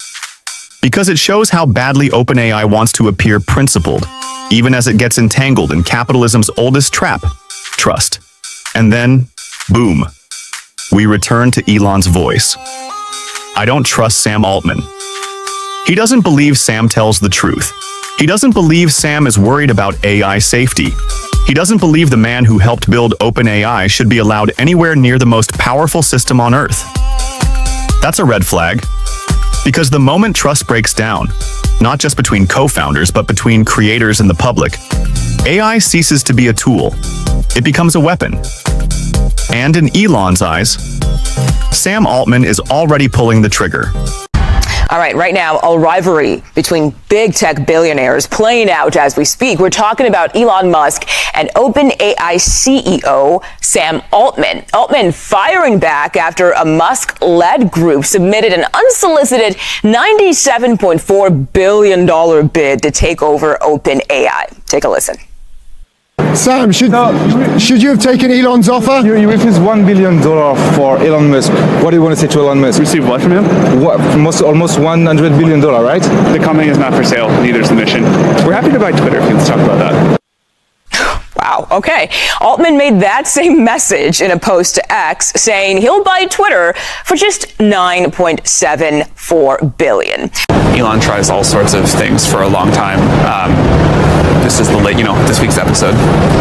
Because it shows how badly OpenAI wants to appear principled, even as it gets entangled in capitalism's oldest trap, trust. And then, boom, we return to Elon's voice. I don't trust Sam Altman. He doesn't believe Sam tells the truth. He doesn't believe Sam is worried about AI safety. He doesn't believe the man who helped build OpenAI should be allowed anywhere near the most powerful system on Earth. That's a red flag. Because the moment trust breaks down, not just between co-founders, but between creators and the public, AI ceases to be a tool. It becomes a weapon. And in Elon's eyes, Sam Altman is already pulling the trigger. All right, right now, a rivalry between big tech billionaires playing out as we speak. We're talking about Elon Musk and OpenAI CEO Sam Altman. Altman firing back after a Musk-led group submitted an unsolicited $97.4 billion bid to take over OpenAI. Take a listen. Sam, should you have taken Elon's offer? You refused $1 billion for Elon Musk. What do you want to say to Elon Musk? Receive what from him? Almost $100 billion, right? The company is not for sale. Neither is the mission. We're happy to buy Twitter. Let's talk about that. Wow, Wow, okay. Altman made that same message in a post to X, saying he'll buy Twitter for just $9.74 billion. Elon tries all sorts of things for a long time. This is this week's episode.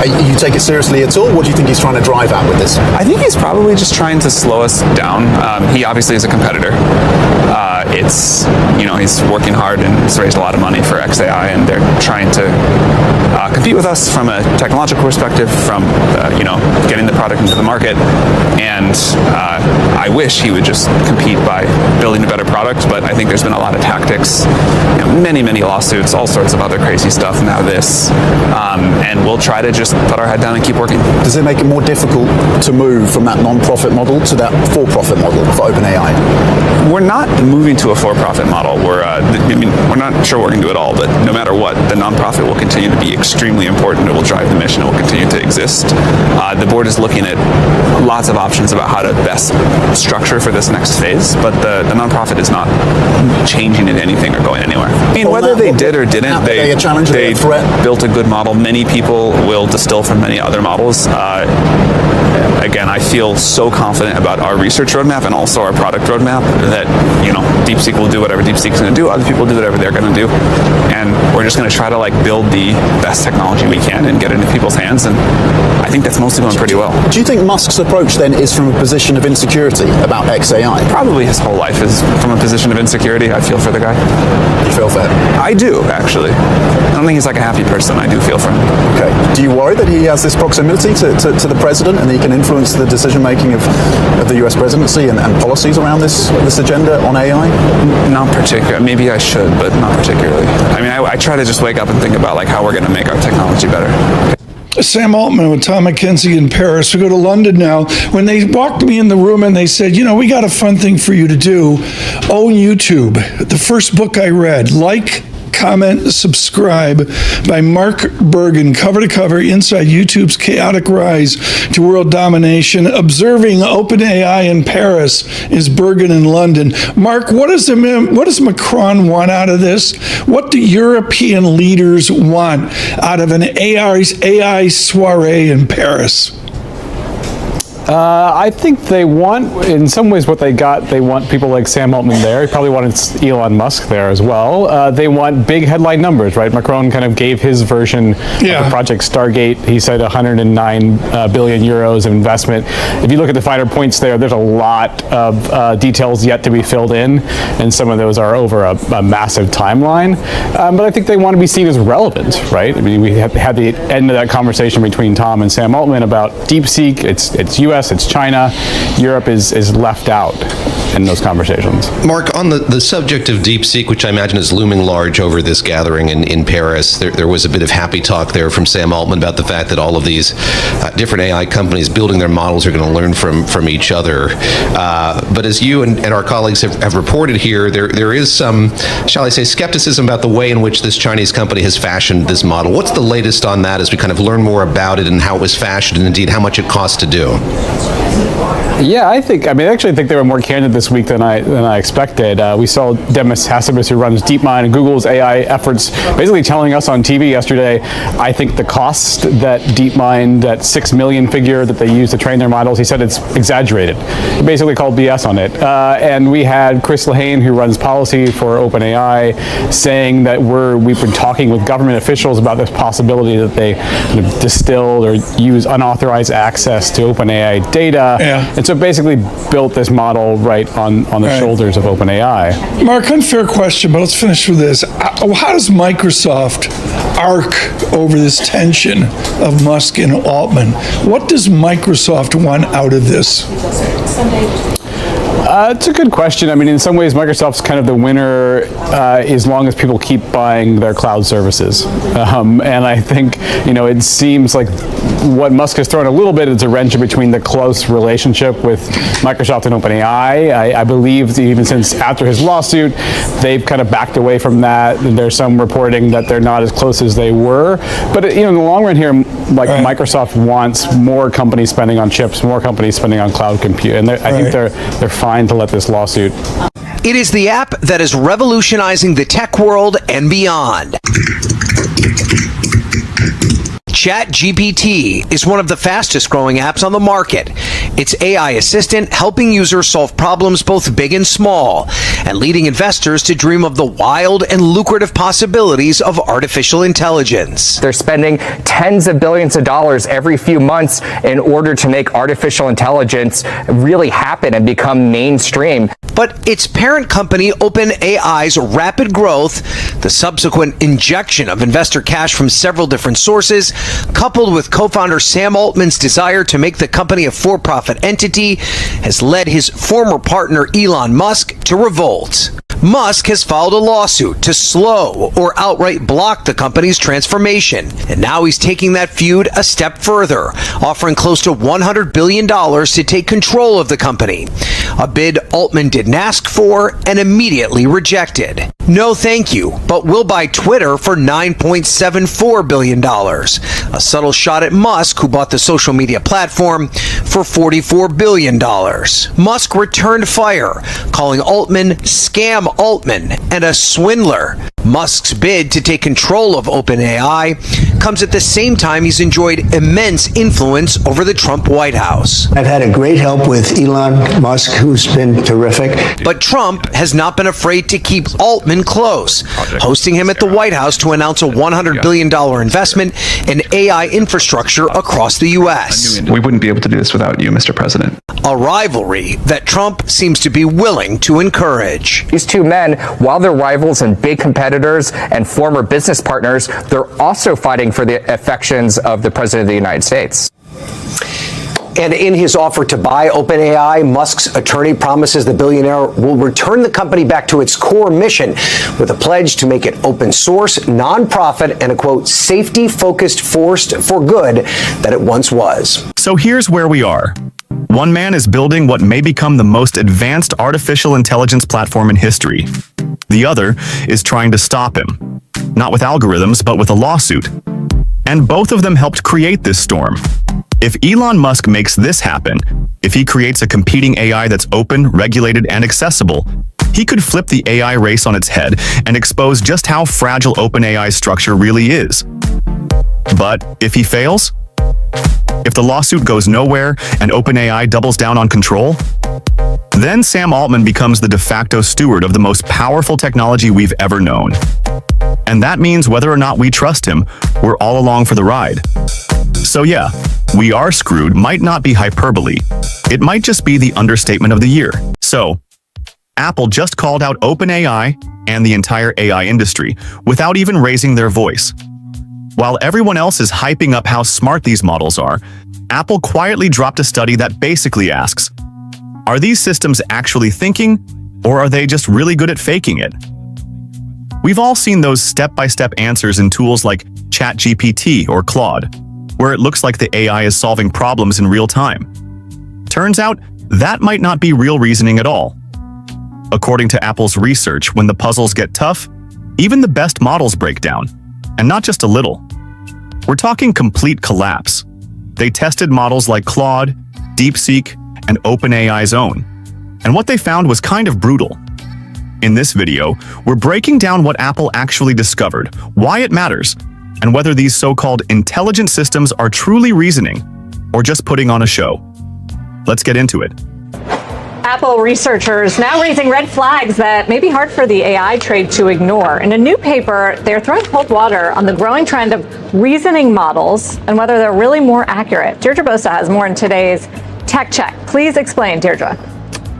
You take it seriously at all? What do you think he's trying to drive at with this? I think he's probably just trying to slow us down. He obviously is a competitor. He's working hard and he's raised a lot of money for XAI, and they're trying to compete with us from a technological perspective, from getting the product into the market. And I wish he would just compete by building a better product, but I think there's been a lot of tactics, many lawsuits, all sorts of other crazy stuff. Now this, and we'll try to just put our head down and keep working. Does it make it more difficult to move from that non-profit model to that for-profit model for OpenAI? We're not moving to a for-profit model. We're not sure what we're going to do at all, but no matter what, the nonprofit will continue to be extremely important. It will drive the mission. It will continue to exist. The board is looking at lots of options about how to best structure for this next phase, but the nonprofit is not changing into anything or going anywhere. I mean, whether they did or didn't, they built a good model. Many people will distill from many other models. Again, I feel so confident about our research roadmap and also our product roadmap that, DeepSeek will do whatever DeepSeek's going to do. Other people do whatever they're going to do. And we're just going to try to build the best technology we can and get it into people's hands. And I think that's mostly going pretty well. Do you think Musk's approach then is from a position of insecurity about XAI? Probably his whole life is from a position of insecurity. I feel for the guy. You feel for him? I do, actually. I don't think he's a happy person. I do feel for him. Okay. Do you worry that he has this proximity to the president and he can influence the decision-making of the US presidency and policies around this agenda on AI? Not particularly. Maybe I should, but not particularly. I mean, I try to just wake up and think about how we're going to make our technology better. Sam Altman with Tom McKenzie in Paris. We go to London now. When they walked me in the room and they said, we got a fun thing for you to do. Own YouTube. The first book I read, comment, subscribe by Mark Bergen, cover to cover, inside YouTube's chaotic rise to world domination. Observing OpenAI in Paris is Bergen in London. Mark, what does Macron want out of this? What do European leaders want out of an AI soiree in Paris? I think they want, in some ways, what they want people like Sam Altman there. He probably wanted Elon Musk there as well. They want big headline numbers, right? Macron kind of gave his version of the Project Stargate. He said 109 billion euros of investment. If you look at the finer points there's a lot of details yet to be filled in, and some of those are over a massive timeline. But I think they want to be seen as relevant, right? I mean, we had the end of that conversation between Tom and Sam Altman about DeepSeek. It's US, it's China. Europe is left out in those conversations. Mark, on the subject of DeepSeek, which I imagine is looming large over this gathering in Paris, there was a bit of happy talk there from Sam Altman about the fact that all of these different AI companies building their models are going to learn from each other. But as you and our colleagues have reported here, there is some, shall I say, skepticism about the way in which this Chinese company has fashioned this model. What's the latest on that as we kind of learn more about it and how it was fashioned and indeed how much it costs to do? Yeah, I actually think they were more candid this week than I expected. We saw Demis Hassabis, who runs DeepMind and Google's AI efforts, basically telling us on TV yesterday, I think the cost that DeepMind, that 6 million figure that they use to train their models, he said it's exaggerated. He basically called BS on it. And we had Chris Lehane, who runs policy for OpenAI, saying that we've been talking with government officials about this possibility that they kind of distilled or use unauthorized access to OpenAI data. And so basically built this model right on the shoulders of OpenAI. Mark, unfair question, but let's finish with this. How does Microsoft arc over this tension of Musk and Altman? What does Microsoft want out of this? It's a good question. I mean, in some ways, Microsoft's kind of the winner as long as people keep buying their cloud services. And I think, it seems like what Musk has thrown a little bit is a wrench between the close relationship with Microsoft and OpenAI. I believe even since after his lawsuit, they've kind of backed away from that. There's some reporting that they're not as close as they were. But, in the long run here, Microsoft wants more companies spending on chips, more companies spending on cloud compute. And I think they're fine to let this lawsuit. It is the app that is revolutionizing the tech world and beyond. ChatGPT is one of the fastest growing apps on the market. It's AI assistant helping users solve problems both big and small, and leading investors to dream of the wild and lucrative possibilities of artificial intelligence. They're spending tens of billions of dollars every few months in order to make artificial intelligence really happen and become mainstream. But its parent company OpenAI's rapid growth, the subsequent injection of investor cash from several different sources, coupled with co-founder Sam Altman's desire to make the company a for-profit entity, has led his former partner Elon Musk to revolt. Musk has filed a lawsuit to slow or outright block the company's transformation. And now he's taking that feud a step further, offering close to $100 billion to take control of the company. A bid Altman didn't ask for and immediately rejected. No thank you, but we'll buy Twitter for $9.74 billion. A subtle shot at Musk, who bought the social media platform, for $44 billion. Musk returned fire, calling Altman Scam Altman and a swindler. Musk's bid to take control of OpenAI comes at the same time he's enjoyed immense influence over the Trump White House. I've had a great help with Elon Musk, who's been terrific. But Trump has not been afraid to keep Altman close, hosting him at the White House to announce a $100 billion investment in AI infrastructure across the U.S. We wouldn't be able to do this without you, Mr. President. A rivalry that Trump seems to be willing to encourage. These two men, while they're rivals and big competitors and former business partners, they're also fighting for the affections of the President of the United States. And in his offer to buy OpenAI, Musk's attorney promises the billionaire will return the company back to its core mission with a pledge to make it open source, nonprofit, and a, quote, safety-focused force for good that it once was. So here's where we are. One man is building what may become the most advanced artificial intelligence platform in history. The other is trying to stop him. Not with algorithms, but with a lawsuit. And both of them helped create this storm. If Elon Musk makes this happen, if he creates a competing AI that's open, regulated, and accessible, he could flip the AI race on its head and expose just how fragile OpenAI's structure really is. But if he fails? If the lawsuit goes nowhere and OpenAI doubles down on control? Then Sam Altman becomes the de facto steward of the most powerful technology we've ever known. And that means whether or not we trust him, we're all along for the ride. So yeah, we are screwed might not be hyperbole. It might just be the understatement of the year. So, Apple just called out OpenAI and the entire AI industry without even raising their voice. While everyone else is hyping up how smart these models are, Apple quietly dropped a study that basically asks, are these systems actually thinking, or are they just really good at faking it? We've all seen those step-by-step answers in tools like ChatGPT or Claude, where it looks like the AI is solving problems in real time. Turns out, that might not be real reasoning at all. According to Apple's research, when the puzzles get tough, even the best models break down. And not just a little. We're talking complete collapse. They tested models like Claude, DeepSeek, and OpenAI's own. And what they found was kind of brutal. In this video, we're breaking down what Apple actually discovered, why it matters, and whether these so-called intelligent systems are truly reasoning or just putting on a show. Let's get into it. Apple researchers now raising red flags that may be hard for the AI trade to ignore. In a new paper, they're throwing cold water on the growing trend of reasoning models and whether they're really more accurate. Deirdre Bosa has more in today's Tech Check. Please explain, Deirdre.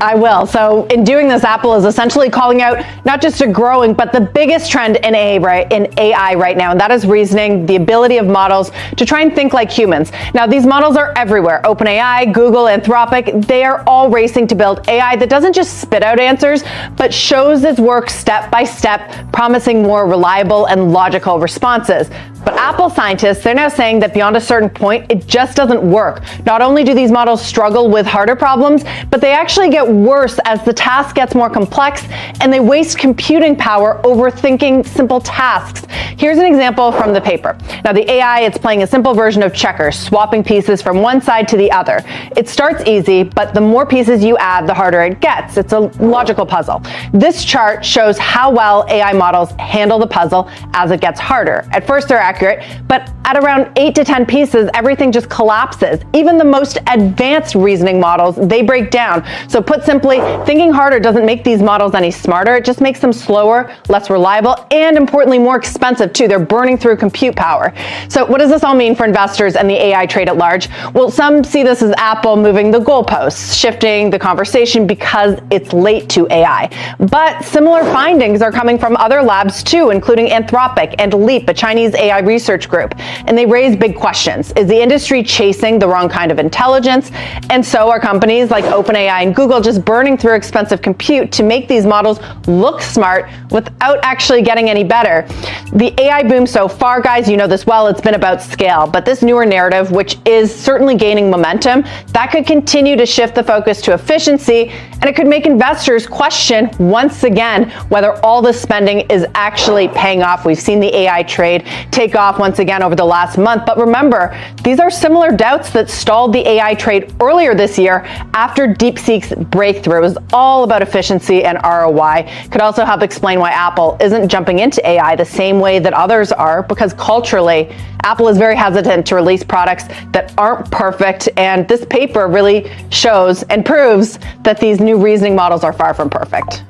I will. So in doing this, Apple is essentially calling out not just a growing, but the biggest trend in AI right now, and that is reasoning, the ability of models to try and think like humans. Now, these models are everywhere. OpenAI, Google, Anthropic, they are all racing to build AI that doesn't just spit out answers, but shows its work step by step, promising more reliable and logical responses. But Apple scientists, they're now saying that beyond a certain point, it just doesn't work. Not only do these models struggle with harder problems, but they actually get worse as the task gets more complex and they waste computing power overthinking simple tasks. Here's an example from the paper. Now the AI, it's playing a simple version of checkers, swapping pieces from one side to the other. It starts easy, but the more pieces you add, the harder it gets. It's a logical puzzle. This chart shows how well AI models handle the puzzle as it gets harder. At first, they're accurate, but at around 8 to 10 pieces, everything just collapses. Even the most advanced reasoning models, they break down. So put simply, thinking harder doesn't make these models any smarter. It just makes them slower, less reliable, and importantly, more expensive too. They're burning through compute power. So what does this all mean for investors and the AI trade at large? Well, some see this as Apple moving the goalposts, shifting the conversation because it's late to AI. But similar findings are coming from other labs too, including Anthropic and Leap, a Chinese AI research group. And they raise big questions. Is the industry chasing the wrong kind of intelligence? And so are companies like OpenAI and Google just burning through expensive compute to make these models look smart without actually getting any better. The AI boom so far, guys, you know this well, it's been about scale. But this newer narrative, which is certainly gaining momentum, that could continue to shift the focus to efficiency, and it could make investors question once again whether all this spending is actually paying off. We've seen the AI trade take off once again over the last month. But remember, these are similar doubts that stalled the AI trade earlier this year after DeepSeek's breakthrough. It was all about efficiency and ROI. Could also help explain why Apple isn't jumping into AI the same way that others are, because culturally, Apple is very hesitant to release products that aren't perfect. And this paper really shows and proves that these new reasoning models are far from perfect.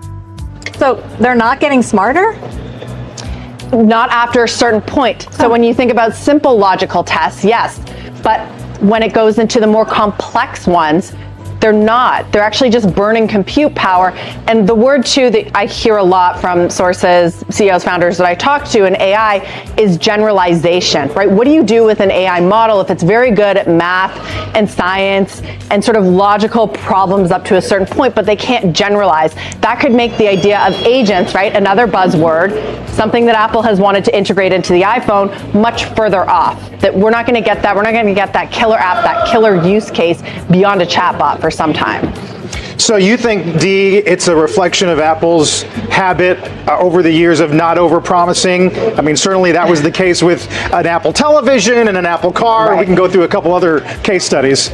So they're not getting smarter? Not after a certain point. So when you think about simple logical tests, yes. But when it goes into the more complex ones, they're not. They're actually just burning compute power. And the word too that I hear a lot from sources, CEOs, founders that I talk to in AI is generalization, right? What do you do with an AI model if it's very good at math and science and sort of logical problems up to a certain point, but they can't generalize? That could make the idea of agents, right? Another buzzword, something that Apple has wanted to integrate into the iPhone, much further off. That we're not going to get that. We're not going to get that killer app, that killer use case beyond a chatbot for some time. So you think, Dee, it's a reflection of Apple's habit over the years of not overpromising? I mean, certainly that was the case with an Apple television and an Apple car. Right. We can go through a couple other case studies.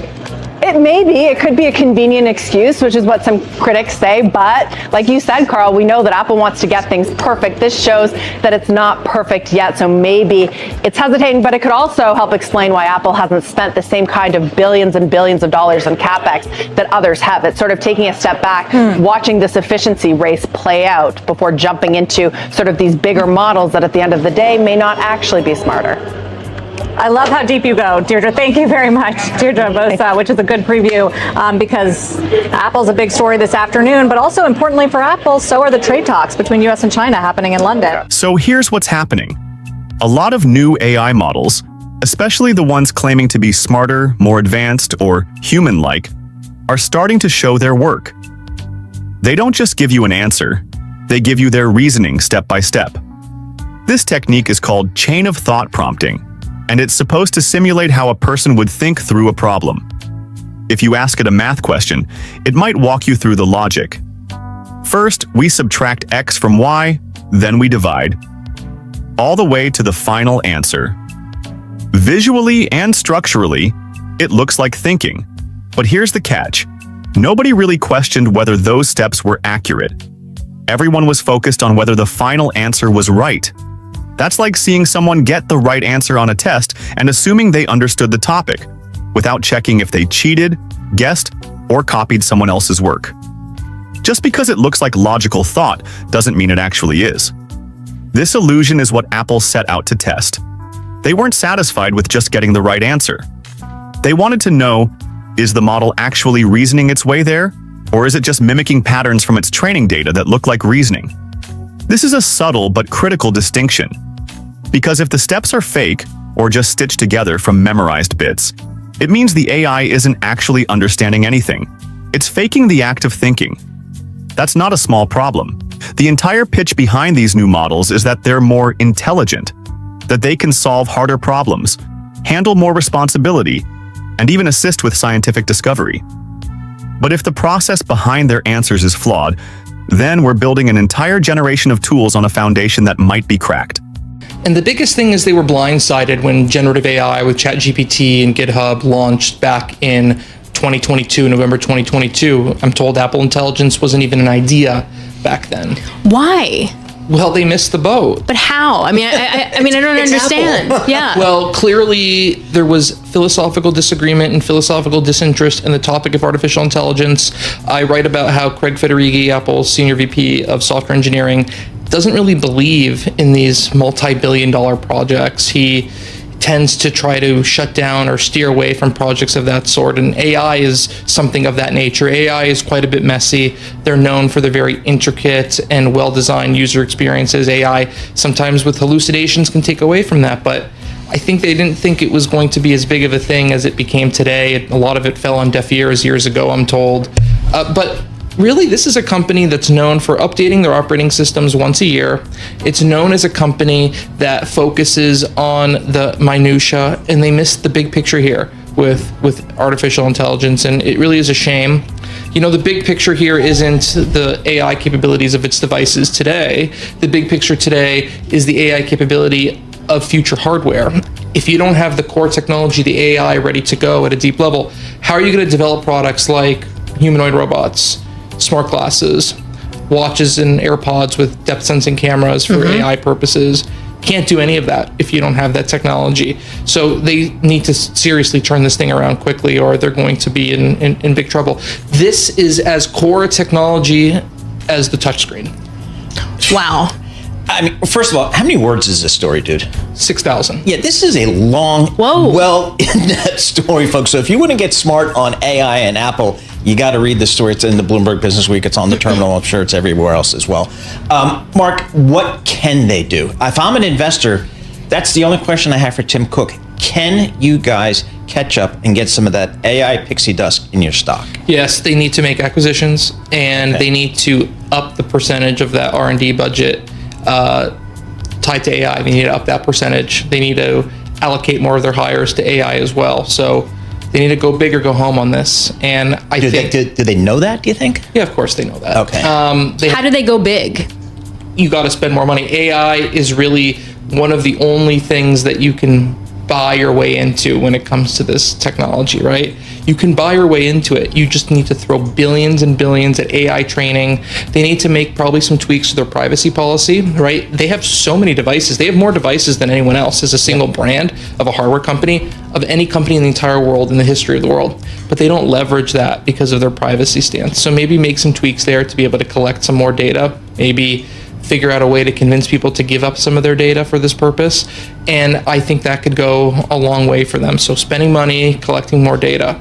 It may be. It could be a convenient excuse, which is what some critics say. But like you said, Carl, we know that Apple wants to get things perfect. This shows that it's not perfect yet. So maybe it's hesitating, but it could also help explain why Apple hasn't spent the same kind of billions and billions of dollars in CapEx that others have. It's sort of taking a step back, watching this efficiency race play out before jumping into sort of these bigger models that at the end of the day may not actually be smarter. I love how deep you go, Deirdre. Thank you very much, Deirdre Bosa, which is a good preview because Apple's a big story this afternoon, but also importantly for Apple, so are the trade talks between U.S. and China happening in London. So here's what's happening. A lot of new AI models, especially the ones claiming to be smarter, more advanced, or human-like, are starting to show their work. They don't just give you an answer, they give you their reasoning step by step. This technique is called chain of thought prompting, and it's supposed to simulate how a person would think through a problem. If you ask it a math question, it might walk you through the logic. First, we subtract x from y, then we divide, all the way to the final answer. Visually and structurally, it looks like thinking. But here's the catch. Nobody really questioned whether those steps were accurate. Everyone was focused on whether the final answer was right. That's like seeing someone get the right answer on a test and assuming they understood the topic, without checking if they cheated, guessed, or copied someone else's work. Just because it looks like logical thought doesn't mean it actually is. This illusion is what Apple set out to test. They weren't satisfied with just getting the right answer. They wanted to know, is the model actually reasoning its way there, or is it just mimicking patterns from its training data that look like reasoning? This is a subtle but critical distinction. Because if the steps are fake, or just stitched together from memorized bits, it means the AI isn't actually understanding anything. It's faking the act of thinking. That's not a small problem. The entire pitch behind these new models is that they're more intelligent, that they can solve harder problems, handle more responsibility, and even assist with scientific discovery. But if the process behind their answers is flawed, then we're building an entire generation of tools on a foundation that might be cracked. And the biggest thing is they were blindsided when generative AI with ChatGPT and GitHub launched back in 2022, November 2022. I'm told Apple Intelligence wasn't even an idea back then. Why? Well, they missed the boat. But how? I mean, I mean, I don't understand. Yeah. Well, clearly there was philosophical disagreement and philosophical disinterest in the topic of artificial intelligence. I write about how Craig Federighi, Apple's senior VP of software engineering, doesn't really believe in these multi-billion-dollar projects. He tends to try to shut down or steer away from projects of that sort, and AI is something of that nature. AI is quite a bit messy. They're known for their very intricate and well-designed user experiences. AI sometimes with hallucinations can take away from that, but I think they didn't think it was going to be as big of a thing as it became today. A lot of it fell on deaf ears years ago, I'm told. But really, this is a company that's known for updating their operating systems once a year. It's known as a company that focuses on the minutia, and they missed the big picture here with artificial intelligence, and it really is a shame. You know, the big picture here isn't the AI capabilities of its devices today. The big picture today is the AI capability of future hardware. If you don't have the core technology, the AI ready to go at a deep level, how are you going to develop products like humanoid robots, smart glasses, watches and AirPods with depth sensing cameras for AI purposes? Can't do any of that if you don't have that technology. So they need to seriously turn this thing around quickly, or they're going to be in big trouble. This is as core a technology as the touchscreen. Wow. I mean, first of all, how many words is this story, dude? 6,000. Yeah, this is a long, well in-depth story, folks. So if you want to get smart on AI and Apple, you got to read the story. It's in the Bloomberg Business Week. It's on the terminal. I'm sure it's everywhere else as well. Mark, what can they do? If I'm an investor, that's the only question I have for Tim Cook. Can you guys catch up and get some of that AI pixie dust in your stock? Yes, they need to make acquisitions, and they need to up the percentage of that R&D budget tied to AI. They need to up that percentage. They need to allocate more of their hires to AI as well. So they need to go big or go home on this. And I think... Do they know that, do you think? Yeah, of course they know that. Okay. How do they go big? You got to spend more money. AI is really one of the only things that you can buy your way into when it comes to this technology, right? You can buy your way into it. You just need to throw billions and billions at AI training. They need to make probably some tweaks to their privacy policy, right? They have so many devices. They have more devices than anyone else as a single brand of a hardware company, of any company in the entire world, in the history of the world. But they don't leverage that because of their privacy stance. So maybe make some tweaks there to be able to collect some more data. Maybe figure out a way to convince people to give up some of their data for this purpose. And I think that could go a long way for them. So spending money, collecting more data.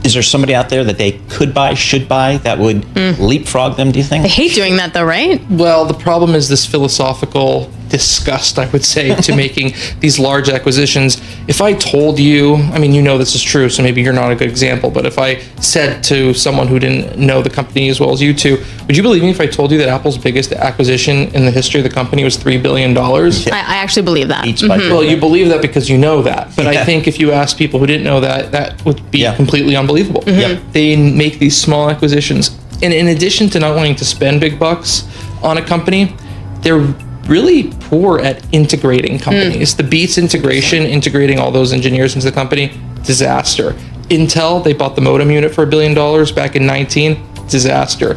Is there somebody out there that they could buy, should buy, that would leapfrog them, do you think? I hate doing that though, right? Well, the problem is this philosophical disgust, I would say, to making these large acquisitions. If I told you, I mean, you know this is true, so maybe you're not a good example, but if I said to someone who didn't know the company as well as you two, would you believe me if I told you that Apple's biggest acquisition in the history of the company was $3 billion? I actually believe that. Well, you believe that because you know that, but I think if you ask people who didn't know that, that would be completely unbelievable. They make these small acquisitions, and in addition to not wanting to spend big bucks on a company, they're really poor at integrating companies. The Beats integration, integrating all those engineers into the company, disaster. Intel, they bought the modem unit for $1 billion back in 19, disaster.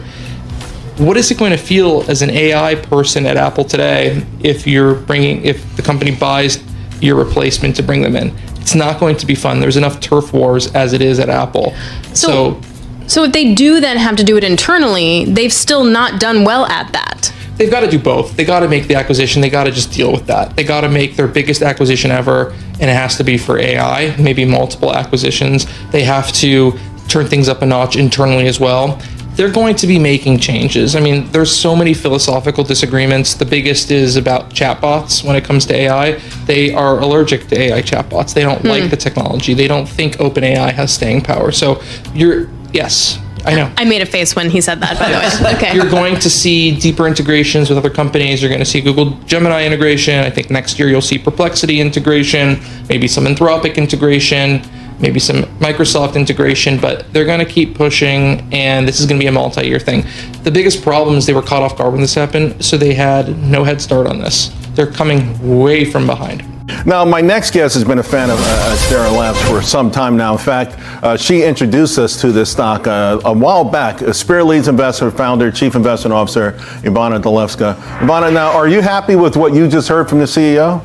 What is it going to feel as an AI person at Apple today if the company buys your replacement to bring them in? It's not going to be fun. There's enough turf wars as it is at Apple. So if they do then have to do it internally, they've still not done well at that. They've got to do both. They got to make the acquisition. They got to just deal with that. They got to make their biggest acquisition ever, and it has to be for AI, maybe multiple acquisitions. They have to turn things up a notch internally as well. They're going to be making changes. I mean, there's so many philosophical disagreements. The biggest is about chatbots when it comes to AI. They are allergic to AI chatbots. They don't like the technology. They don't think OpenAI has staying power. So yes, I know. I made a face when he said that, by the way. Okay. You're going to see deeper integrations with other companies. You're going to see Google Gemini integration. I think next year you'll see Perplexity integration, maybe some Anthropic integration, maybe some Microsoft integration, but they're going to keep pushing, and this is going to be a multi-year thing. The biggest problem is they were caught off guard when this happened, so they had no head start on this. They're coming way from behind. Now, my next guest has been a fan of Astera Labs for some time now. In fact, she introduced us to this stock a while back. Spirit Leads Investor, founder, chief investment officer, Ivana Dalevska. Ivana, now, are you happy with what you just heard from the CEO?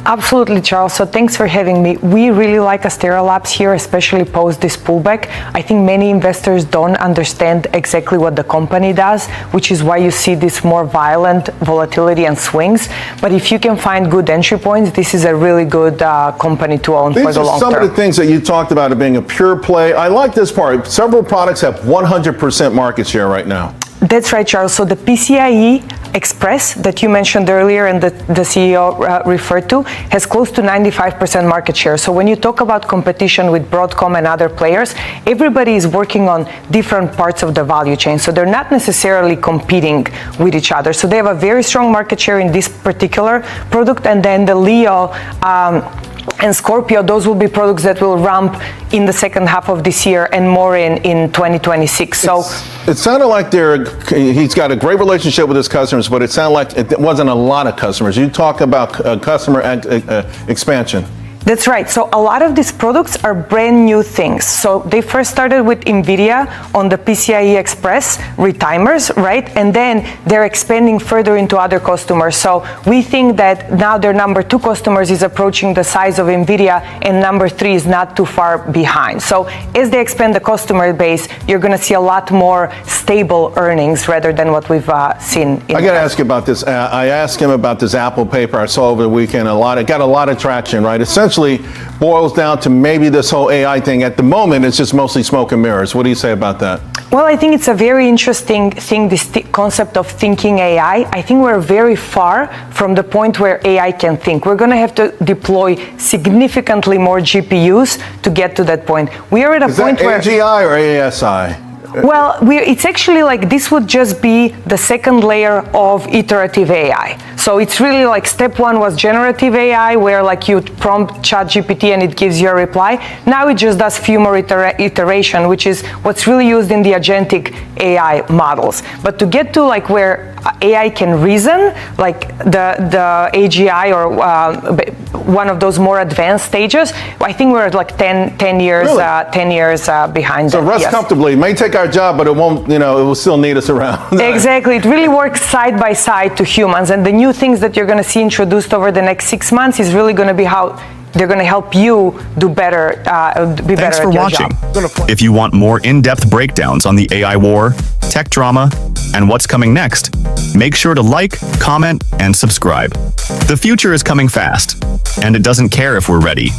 Absolutely, Charles. So thanks for having me. We really like Astera Labs here, especially post this pullback. I think many investors don't understand exactly what the company does, which is why you see this more violent volatility and swings. But if you can find good entry points, this is a really good company to own for the long term. These are some of the things that you talked about being a pure play. I like this part. Several products have 100% market share right now. That's right, Charles. So the PCIe Express that you mentioned earlier and that the CEO referred to has close to 95% market share. So when you talk about competition with Broadcom and other players, everybody is working on different parts of the value chain. So they're not necessarily competing with each other. So they have a very strong market share in this particular product. And then the Leo and Scorpio, those will be products that will ramp in the second half of this year and more in 2026. So it sounded like he's got a great relationship with his customers, but it sounded like it wasn't a lot of customers. You talk about customer expansion. That's right. So a lot of these products are brand new things. So they first started with NVIDIA on the PCIe Express retimers, right? And then they're expanding further into other customers. So we think that now their number 2 customers is approaching the size of NVIDIA, and number 3 is not too far behind. So as they expand the customer base, you're going to see a lot more stable earnings rather than what we've seen. I got to ask you about this. I asked him about this Apple paper I saw over the weekend. It got a lot of traction, right? Essentially boils down to maybe this whole AI thing. At the moment, it's just mostly smoke and mirrors. What do you say about that? Well, I think it's a very interesting thing, this concept of thinking AI. I think we're very far from the point where AI can think. We're going to have to deploy significantly more GPUs to get to that point. We are at a point where... Is that AGI or ASI? Well, it's actually like this would just be the second layer of iterative AI. So it's really like step 1 was generative AI, where like you prompt ChatGPT and it gives you a reply. Now it just does few more iteration, which is what's really used in the agentic AI models. But to get to like where AI can reason, like the AGI or one of those more advanced stages, I think we're at like 10 years, really? 10 years behind. So rest comfortably. It may take our job, but it won't. It will still need us around. Exactly. It really works side by side to humans, and the new things that you're going to see introduced over the next 6 months is really going to be how they're going to help you do better, be better at your job. Thanks for watching. If you want more in-depth breakdowns on the AI war, tech drama, and what's coming next, make sure to like, comment, and subscribe. The future is coming fast, and it doesn't care if we're ready.